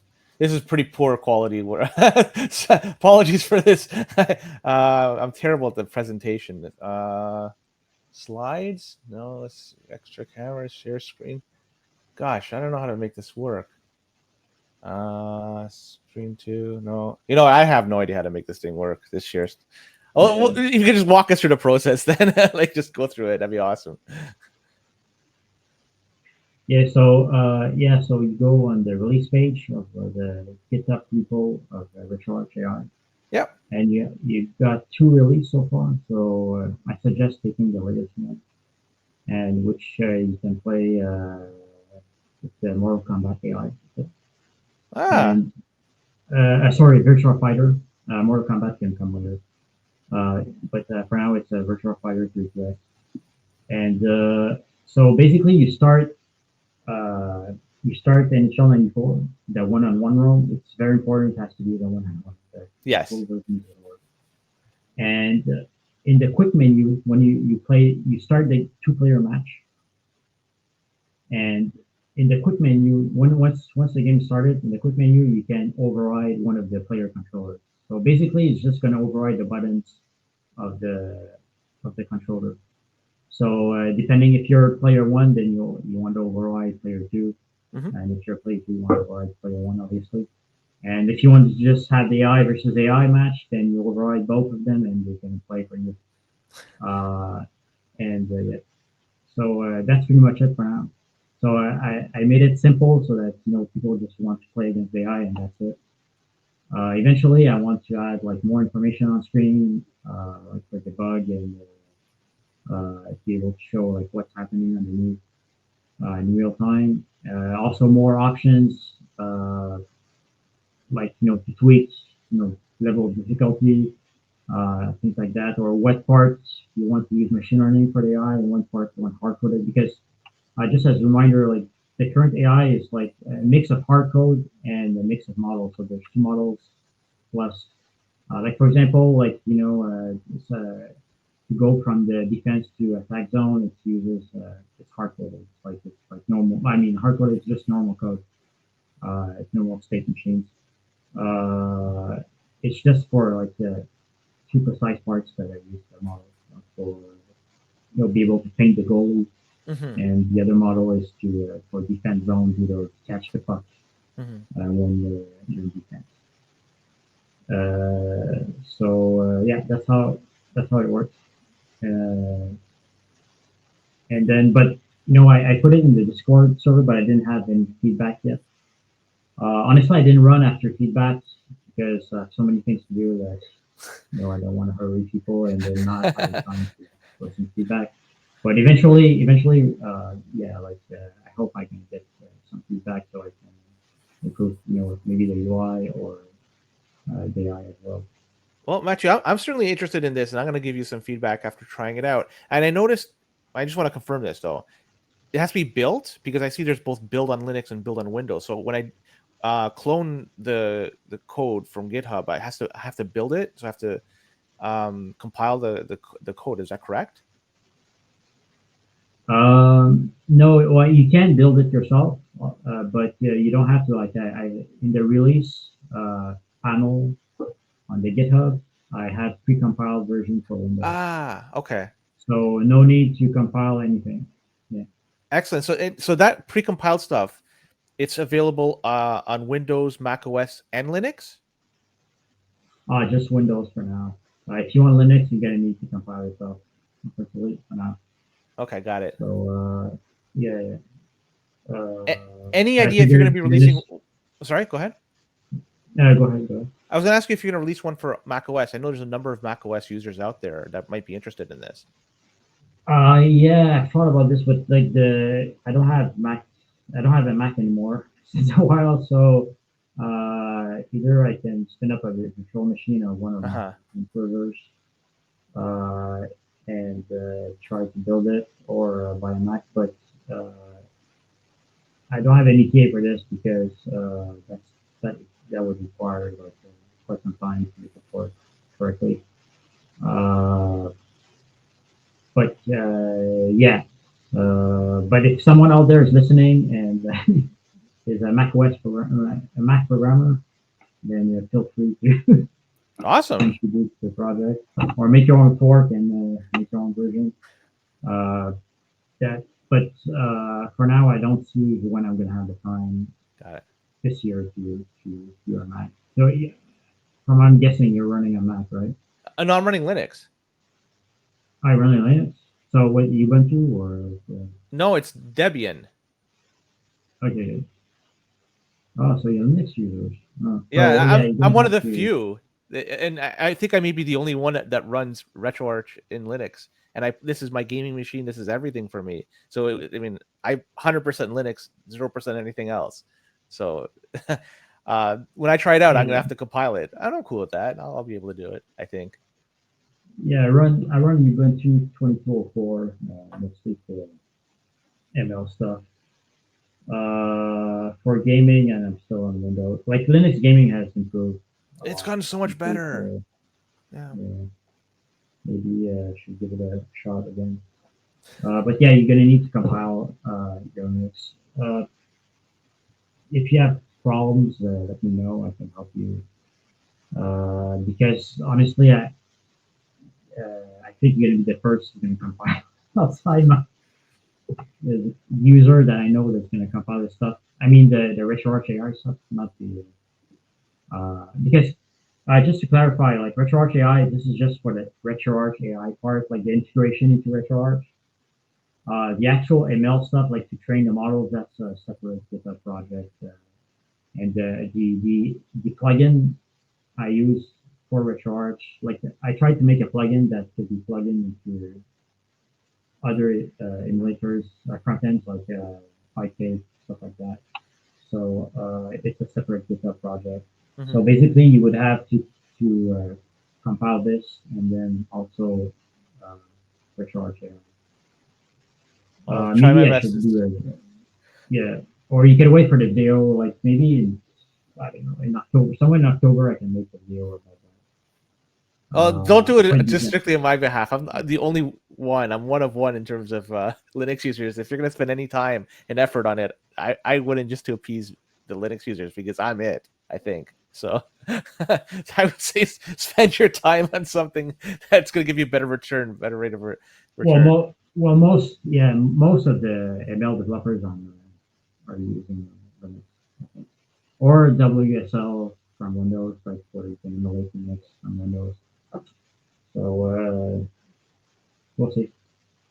is pretty poor quality. Apologies for this. I'm terrible at the presentation. Slides? No, let's extra cameras, share screen. Gosh, I don't know how to make this work. Screen two. No, I have no idea how to make this thing work. This shares. Oh, yeah. well, you can just walk us through the process then. Like, just go through it. That'd be awesome. So you go on the release page of the GitHub repo of RetroArchAI, Yep. and you've got two release so far. So I suggest taking the latest one, and which you can play with the Mortal Kombat AI. Ah, And sorry, Virtual Fighter. Mortal Kombat can come later, but for now it's a Virtual Fighter 3 And so basically, uh, you start the NHL 94, the one-on-one room. It's very important. It has to be the one-on-one. The full yes. version doesn't work. And in the quick menu, when you play, you start the two-player match. And in the quick menu, once the game started, in the quick menu, you can override one of the player controllers. So basically, it's just going to override the buttons of the controller. So depending if you're player one, then you want to override player two, Hmm. and if you're player two, you want to override player one, obviously. And if you want to just have the AI versus AI match, then you override both of them, and they can play for you. Uh, and yeah, so that's pretty much it for now. So I made it simple so that people just want to play against AI, and that's it. Eventually, I want to add like more information on screen, like for debug and be able to show like what's happening underneath in real time. Also, more options like to tweak level of difficulty, things like that, or what parts you want to use machine learning for the AI and what parts you want hard coded. Because just as a reminder, like the current AI is like a mix of hard code and a mix of models. So there's two models plus, like for example, like to go from the defense to attack zone, it uses it's hard coded. It's like normal. I mean, hard coded is just normal code. It's normal state machines. Uh, it's just for like the two precise parts that I use the model for. You'll be able to paint the goalie, Mm-hmm. and the other model is to for defense zone to catch the puck Mm-hmm. when you're in defense. So yeah, that's how it works. Uh, and then, but I put it in the Discord server, but I didn't have any feedback yet. Honestly, I didn't run after feedbacks because so many things to do that I don't want to hurry people and then not have the time to listen feedback. But eventually, yeah, I hope I can get some feedback so I can improve, maybe the UI or the AI as well. Well, Matthew, I'm certainly interested in this, and I'm going to give you some feedback after trying it out. And I noticed, I just want to confirm this though. It has to be built because I see there's both build on Linux and build on Windows. So when I clone the code from GitHub, I have to build it. So I have to compile the code. Is that correct? No, well, you can build it yourself, but you don't have to. Like in the release panel on the GitHub, I have pre-compiled version for Windows, Ah, okay. so no need to compile anything. Yeah, Excellent. So that precompiled stuff, it's available on Windows, Mac OS, and Linux. just Windows for now. If you want Linux, you're gonna need to compile yourself, unfortunately, for now. Okay, got it. So yeah, yeah. Any I idea if you're going figured to be Linux. releasing? Sorry, go ahead. No, go ahead. Go ahead. I was going to ask you if you're going to release one for Mac OS. I know there's a number of Mac OS users out there that might be interested in this. Yeah, I thought about this, but like I don't have Mac. I don't have a Mac anymore since a while. So either I can spin up a virtual machine or one of Uh my huh. servers uh, and try to build it, or buy a Mac. But uh, I don't have any key for this because that that would require quite some time to make it work correctly. Uh, but yeah, but if someone out there is listening and is a a Mac programmer, then feel free to Awesome. contribute to the project or make your own fork and make your own version. Uh, that, but for now, I don't see when I'm going to have the time Got it. this year to do a Mac. So yeah, from I'm guessing you're running a Mac, right? No, I'm running Linux. I run Linux. So what Ubuntu or No, it's Debian. okay? Oh, so you're Linux users. Oh, so Yeah, yeah, I'm you I'm don't one of have the to. few, and I think I may be the only one that runs RetroArch in Linux. And this is my gaming machine. This is everything for me. So I mean, I 100% Linux, 0% anything else. So when I try it out, I'm gonna Yeah, have to compile it. I'm cool with that. I'll be able to do it, I think. yeah. I run Ubuntu 2204 mostly for ML stuff. For gaming, and I'm still on Windows. Like Linux gaming has improved a It's lot. gotten so much Improved, better. Yeah. yeah, maybe should give it a shot again. But yeah, you're gonna need to compile your Linux. If you have problems, let me know. I can help you. Because honestly, I think you're gonna be the first who's gonna compile outside my user that I know that's gonna compile this stuff. I mean the RetroArchAI stuff, not the because just to clarify, like RetroArchAI, this is just for the RetroArchAI part, like the integration into RetroArch. The actual ML stuff, like to train the models, that's a separate GitHub project. And the plugin I use for RetroArch, like I tried to make a plugin that could be plugged into other emulators, front ends like Python, stuff like that. So it's a separate GitHub project. So Hmm. basically, you would have to compile this and then also uh, recharge it. I'll try my Maybe I best. should do it. Yeah, or you can wait for the video. Like maybe in, I don't know, in October, somewhere in October, I can make a video about that. Don't do it quite just decent. strictly on my behalf. I'm the only one. I'm one of one in terms of Linux users. If you're going to spend any time and effort on it, I wouldn't just to appease the Linux users because I'm it, I think. So I would say spend your time on something that's going to give you a better return, better rate of return. Most of the ML developers are using Linux, I think. Or WSL from Windows, like what is the emulate Linux from Windows. So we'll see.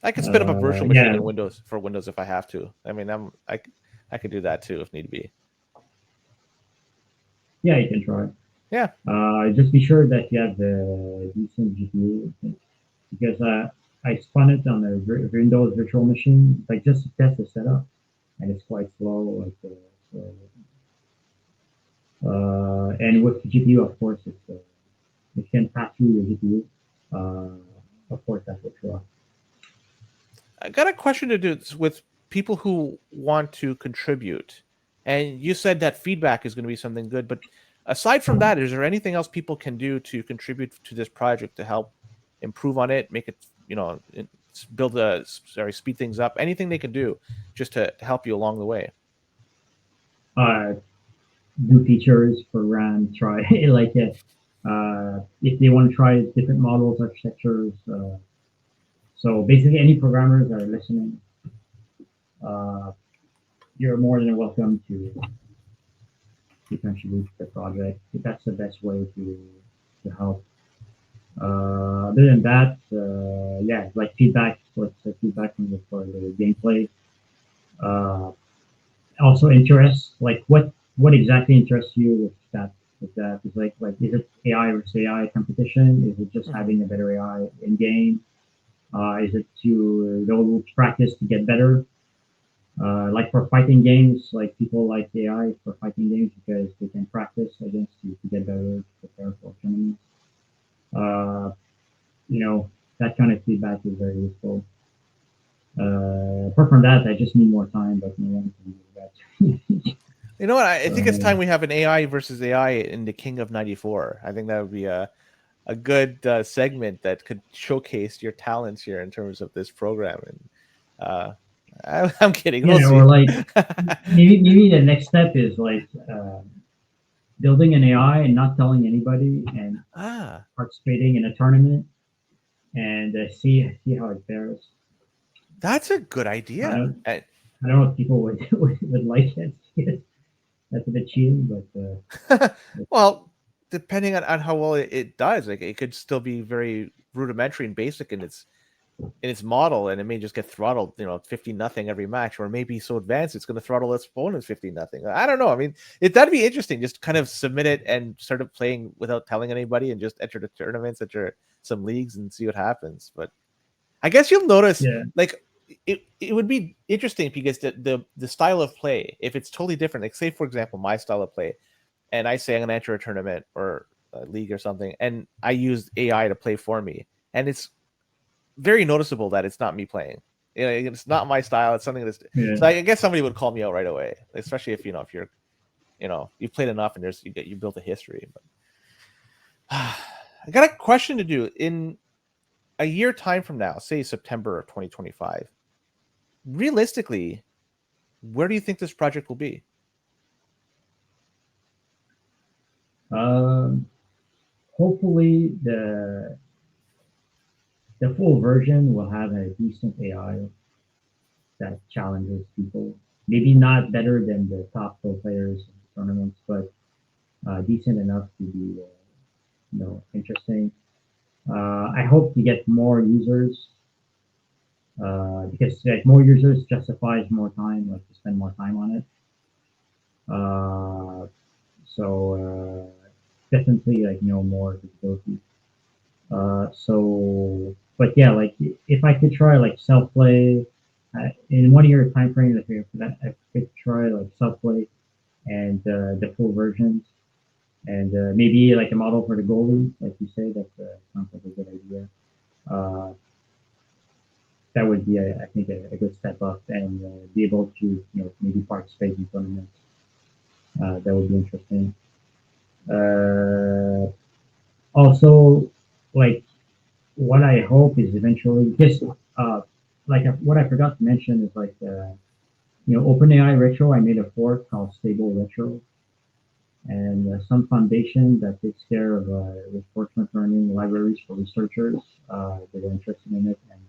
I could spin up a virtual machine Yeah, in Windows for Windows if I have to. I mean, I could do that too if need be. yeah, you can try. Yeah. Just be sure that you have the decent GPU, because I spun it on a Windows virtual machine, like just to test the setup, and it's quite slow. So, and with the GPU, of course, it can pass through the GPU. Of course, that's what you are. I got a question to do with people who want to contribute. And you said that feedback is going to be something good, but aside from that, is there anything else people can do to contribute to this project to help improve on it, make it, speed things up? Anything they can do just to help you along the way. Uh, do features, program, try like if they want to try different models, architectures. So basically, any programmers that are listening, uh, you're more than welcome to contribute to the project. That's the best way to help. Other than that, yeah, like feedback. Let's say feedback for the gameplay. Uh, Also interest, like what exactly interests you with that? Is is it AI versus AI competition? Is it just Mhm. having a better AI in game? Is it to practice to get better? Like for fighting games, like people like AI for fighting games because they can practice against you to get better, to prepare for tournaments. Uh, you know, that kind of feedback is very useful. Apart from that, I just need more time, but no one can do that. You know what? I think it's time uh, we have an AI versus AI in the King of '94. I think that would be a good segment that could showcase your talents here in terms of this program. And I'm kidding. We'll yeah, see. or like maybe the next step is like building an AI and not telling anybody and Ah, participating in a tournament and see how it fares. that's a good I idea. don't I don't know if people would like it. That's a bit cheating, Well, depending on how well it does, like it could still be very rudimentary and basic in its model, and it may just get throttled, 50-0 every match, or maybe so advanced it's going to throttle its opponents 50-0. I don't know. I mean, that'd be interesting. Just kind of submit it and start playing without telling anybody, and just enter the tournaments, enter some leagues, and see what happens. But I guess you'll notice, yeah, like, it would be interesting because the style of play, if it's totally different, like say for example my style of play, and I say I'm gonna enter a tournament or a league or something, and I use AI to play for me, and it's very noticeable that it's not me playing. It's not my style. It's something that's yeah. so I guess somebody would call me out right away, especially if you're you've played enough and you built a history. But I got a question to do in a year time from now, say September of 2025. Realistically, where do you think this project will be? Um, Hopefully the full version will have a decent AI that challenges people. Maybe not better than the top pro players in tournaments, but decent enough to be interesting. I hope to get more users because like more users justifies more time, like to spend more time on it. Uh, Definitely like more visibility. But yeah, like if I could try like self play in 1 year time frame, if I could try like self play and the full versions, and maybe like a model for the goalie, like you say, that sounds like a good idea. Uh, that would be, I think, a good step up and be able to, maybe participate in tournaments. That would be interesting. Also, like what I hope is eventually just what I forgot to mention is OpenAI Retro. I made a fork called Stable Retro, and some foundation that takes care of reinforcement learning libraries for researchers that are interested in it. And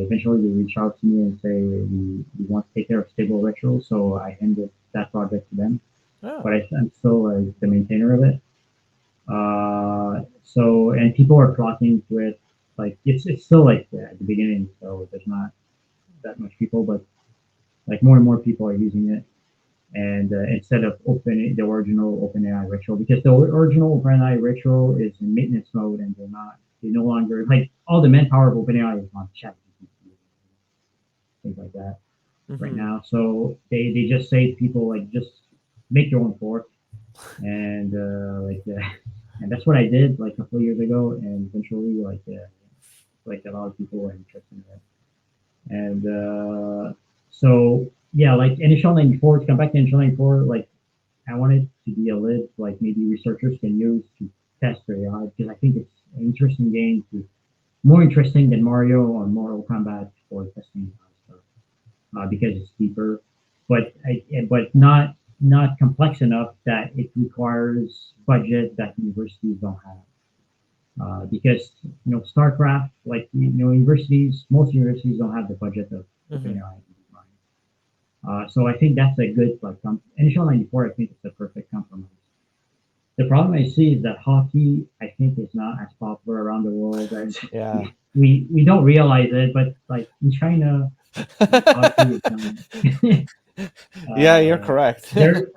eventually they reach out to me and say we want to take care of Stable Retro, so I handed that project to them. Oh. But I'm still the maintainer of it. So and people are flocking to it. Like it's still like at the beginning, so there's not that much people, but like more and more people are using it. And instead of the original OpenAI Retro, because the original OpenAI Retro is in maintenance mode, and they no longer like all the manpower of OpenAI is on chat, things like that right now. So they just say to people like just make your own fork, and and that's what I did like a couple of years ago, and eventually like a lot of people were interested in it. And so yeah, like NHL '94. To come back to NHL '94, like I want it to be a lid like maybe researchers can use to test their AI, because I think it's an interesting game, more interesting than Mario or Mortal Kombat for testing stuff because it's deeper, but not complex enough that it requires budget that universities don't have. Because StarCraft, like universities, most universities don't have the budget of OpenAI. So I think that's a good NHL '94. I think it's a perfect compromise. The problem I see is that hockey, I think, is not as popular around the world as Yeah. we don't realize it, but like in China, hockey is Yeah, you're correct. there.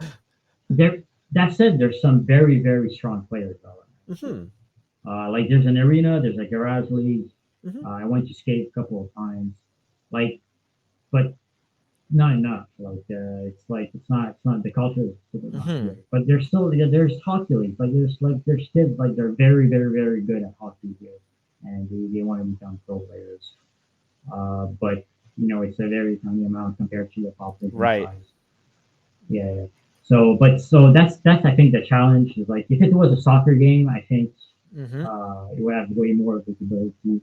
There. That said, there's some very very strong players though. Like there's an arena, there's a garage league. I went to skate a couple of times, like, but not enough. It's not the culture is super not great. But there's hockey leagues. There's kids like they're very very very good at hockey here, and they want to become pro players. But it's a very tiny amount compared to the population Right. size. Yeah. Yeah. So that's I think the challenge is like if it was a soccer game, I think it would have way more visibility.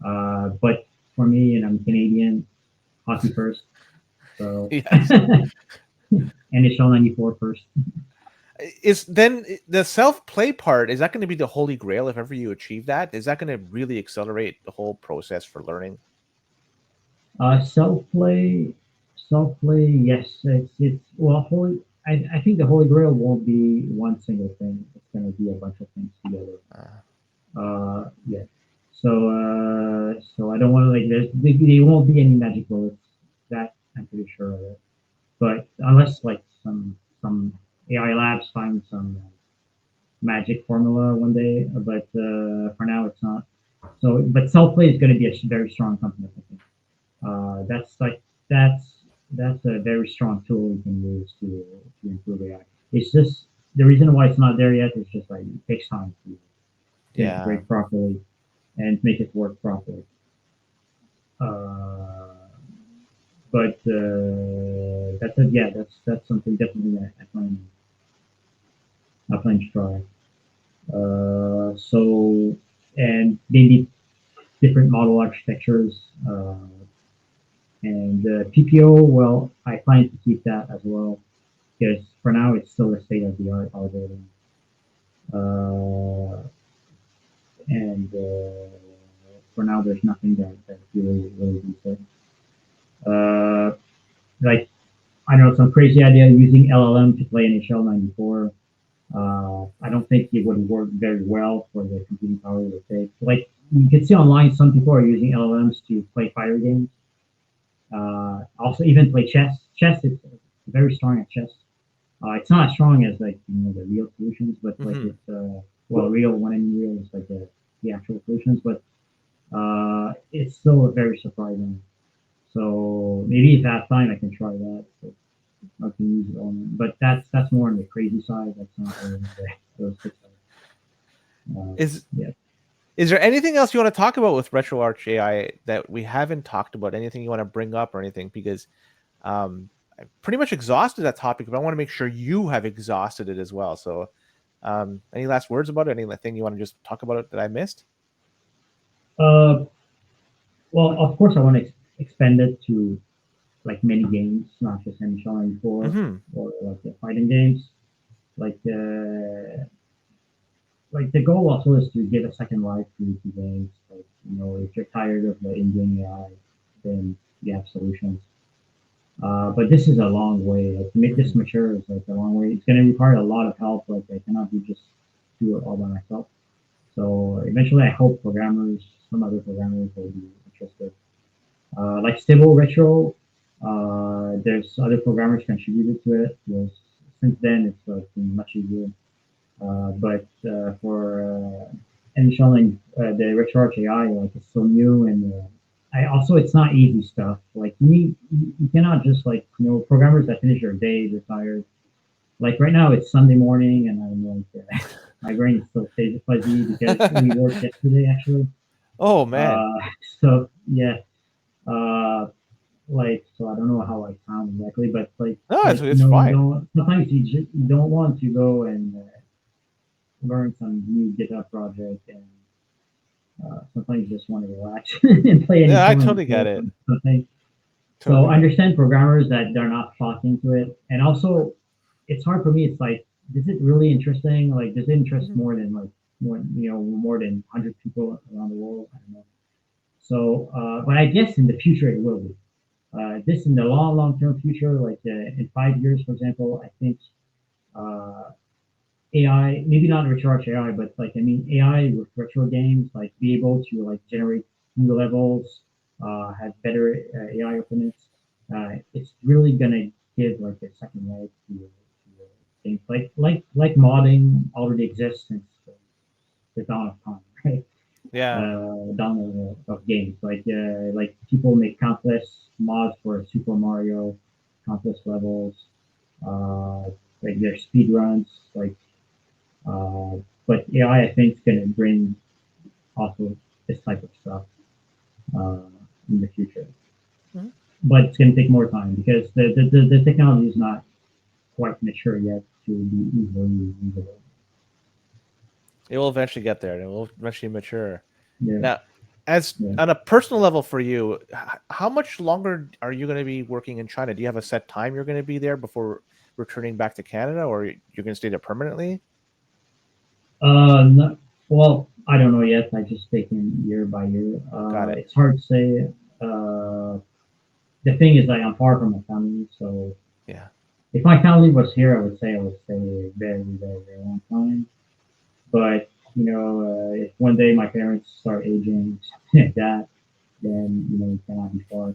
But for me, and I'm Canadian, hockey first. So Yes. NHL '94 first. Is then the self-play part, is that going to be the holy grail if ever you achieve that? Is that going to really accelerate the whole process for learning? Self play, yes, it's well, holy. I think the holy grail won't be one single thing. It's going to be a bunch of things together. Yeah. So I don't want to like. There won't be any magic bullets. That I'm pretty sure of it. But unless like some AI labs find some magic formula one day, but for now it's not. So, but self play is going to be a very strong company. I think that's like that's a very strong tool you can use to improve AI. It's just the reason why it's not there yet is just like it takes time to Yeah. integrate properly and make it work properly. Uh, but that's a, yeah, that's something definitely that I plan to try. So and maybe different model architectures. And PPO, well, I plan to keep that as well because for now it's still a state of the art algorithm. Uh, and for now, there's nothing that really beats it. Like, I know some crazy idea using LLM to play NHL '94. I don't think it would work very well for the computing power it would take. Like, you can see online, some people are using LLMs to play fire games. Also, even play chess. Chess is very strong at chess. It's not as strong as like the real solutions, but like it's real one in real is like the actual solutions, but it's still very surprising. So maybe if I have time, I can try that. So I can use it on, but that's more on the crazy side. That's not really the realistic side. Is Yeah. is there anything else you want to talk about with RetroArch AI that we haven't talked about? Anything you want to bring up or anything? Because I pretty much exhausted that topic, but I want to make sure you have exhausted it as well. So Any last words about it? Anything you want to just talk about it that I missed? Uh, well, of course, I want to expand it to like many games, not just NHL 94 Mm-hmm. or like the fighting games. Like like the goal also is to give a second life to games. Like if you're tired of the in-game AI, then you have solutions. But this is a long way. Like, to make this mature is like a long way. It's going to require a lot of help. Like I cannot just do it all by myself. So eventually, I hope some other programmers will be interested. Like Stable Retro, there's other programmers contributed to it. Since then, it's been much easier. But for installing the RetroArchAI, like it's so new, and it's not easy stuff. Like you cannot just programmers that finish their day, they're tired. Like right now, it's Sunday morning, and I'm like my brain is still fuzzy because we worked yesterday actually. Oh man. Uh, so yeah, uh, so I don't know how I sound exactly, but No, it's fine. sometimes you don't want to go and learn some new GitHub project, and sometimes you just want to relax and play any Yeah, I song totally get it. something. So Totally I get it. understand programmers that they're not flocking to it, and also it's hard for me. It's like, is it really interesting? Like, does it interest Mhm. more than more than 100 people around the world? I don't know. So, but I guess in the future it will be. This in the long term future, like in 5 years, for example, I think uh, AI, maybe not recharge AI, but AI with retro games, like be able to generate new levels, have better AI opponents. It's really gonna give like a second life to things like modding already exists since the dawn of time, right? Yeah. Dawn of games. Like people make countless mods for Super Mario, countless levels. Uh, like their speed runs, uh, but AI, I think, is going to bring also this type of stuff uh, in the future. Mhm. But it's going to take more time because the technology is not quite mature yet to be easily usable. It will eventually get there, and it will eventually mature. Yeah, Now, as yeah. on a personal level for you, how much longer are you going to be working in China? Do you have a set time you're going to be there before returning back to Canada, or you're going to stay there permanently? No, well, I don't know yet. I just taken year by year. Got it. It's hard to say. The thing is, like, I'm far from my family, so Yeah. if my family was here, I would say I would stay a very, very, very long time. But if one day my parents start aging, something like that, then it cannot be far.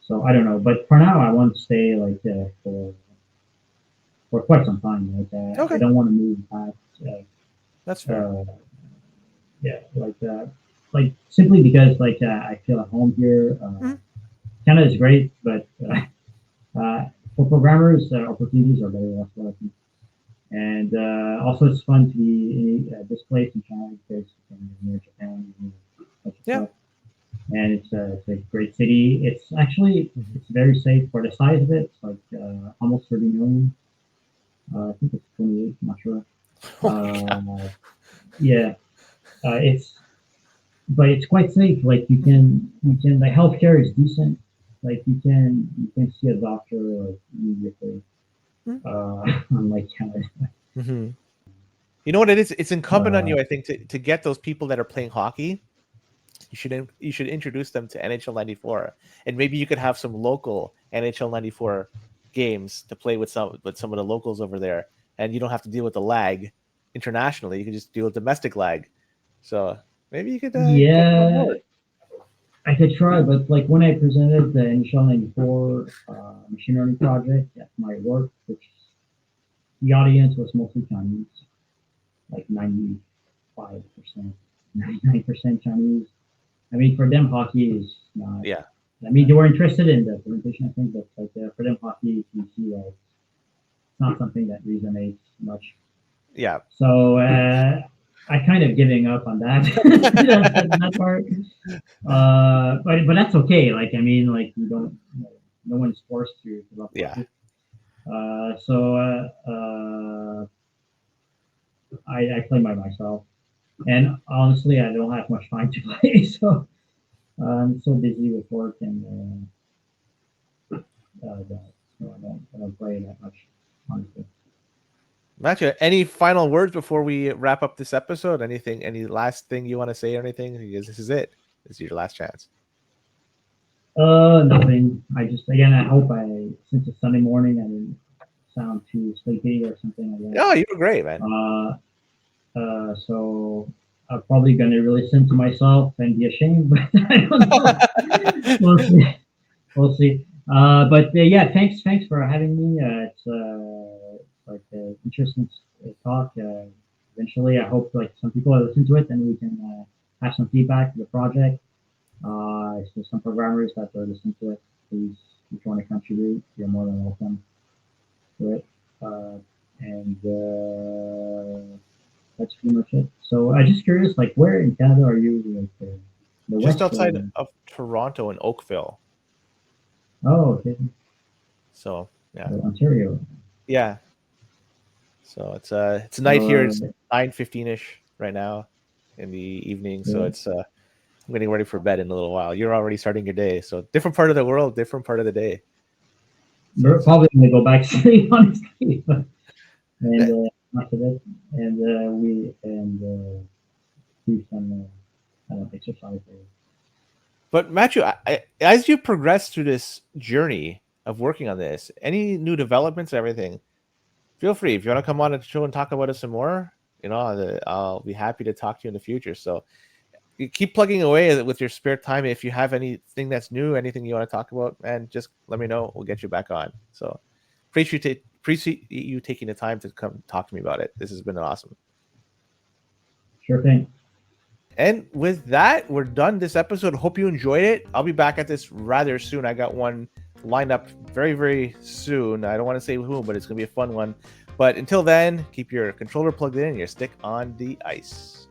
So I don't know. But for now, I want to stay for quite some time. I Okay, don't want to move back. that's fair. Uh, yeah, simply because I feel at home here. Mhm. Canada is great, but for programmers, opportunities are very less likely. And also, it's fun to be in this place in China because you're near Japan, such Yeah. stuff. And it's a great city. Mhm. It's very safe for the size of it. It's like almost 30 million. I think it's 28. I'm not sure. Holy cow. Yeah, it's but it's quite safe. Like you can like healthcare is decent. Like you can see a doctor like immediately. Unlike Canada. Mm-hmm. You know what it is? It's incumbent on Uh, you, I think, to get those people that are playing hockey. You should introduce them to NHL 94, and maybe you could have some local NHL 94 games to play with some of the locals over there, and you don't have to deal with the lag internationally. You can just deal with domestic lag. So maybe you could get them on yeah, board. I could try, but like when I presented the NHL 94 machine learning project at my work, which the audience was mostly Chinese, like 95%, 99% Chinese. I mean, for them, hockey is not. Yeah, I mean, they were interested in the presentation, I think, but for them, hockey, you see, it's not something that resonates much. yeah. So I kind of giving up on that that part. But that's okay. Like I mean, like you don't, no one's forced to love Yeah. hockey. So I play by myself, and honestly, I don't have much time to play, so I'm so busy with work and that, so I don't play that much, honestly. Mathieu, any final words before we wrap up this episode? Anything? Any last thing you want to say or anything? Because this is it. This is your last chance. Nothing. I just again, I hope since it's Sunday morning, I didn't sound too sleepy or something like that. No, you were great, man. So I'm probably gonna listen to myself and be ashamed, but I don't know. We'll see. We'll see. But yeah, thanks for having me. It's like interesting talk. Eventually, I hope like some people will listen to it and we can have some feedback to the project. If there's some programmers that are listening to it, please, if you want to contribute, you're more than welcome to it. And that's pretty much it. So I'm just curious, like, where in Canada are you? Like the Just west outside or? of Toronto in Oakville. Oh, okay. So yeah, Ontario. yeah. So it's night here. It's Uh, 9:15ish right now in the evening. So yeah. it's I'm getting ready for bed in a little while. You're already starting your day. So different part of the world, different part of the day. So We're it's probably gonna go back to sleep, honestly. eh, And after that, and we and do some exercise. but Matthew, as you progress through this journey of working on this, any new developments, everything, feel free. If you want to come on the show and talk about it some more, I'll be happy to talk to you in the future. So you keep plugging away with your spare time. If you have anything that's new, anything you want to talk about, man, just let me know. We'll get you back on. So appreciate you taking the time to come talk to me about it. This has been awesome. Sure thing. And with that, we're done this episode. Hope you enjoyed it. I'll be back at this rather soon. I got one lined up very, very soon. I don't want to say who, but it's going to be a fun one. But until then, keep your controller plugged in and your stick on the ice.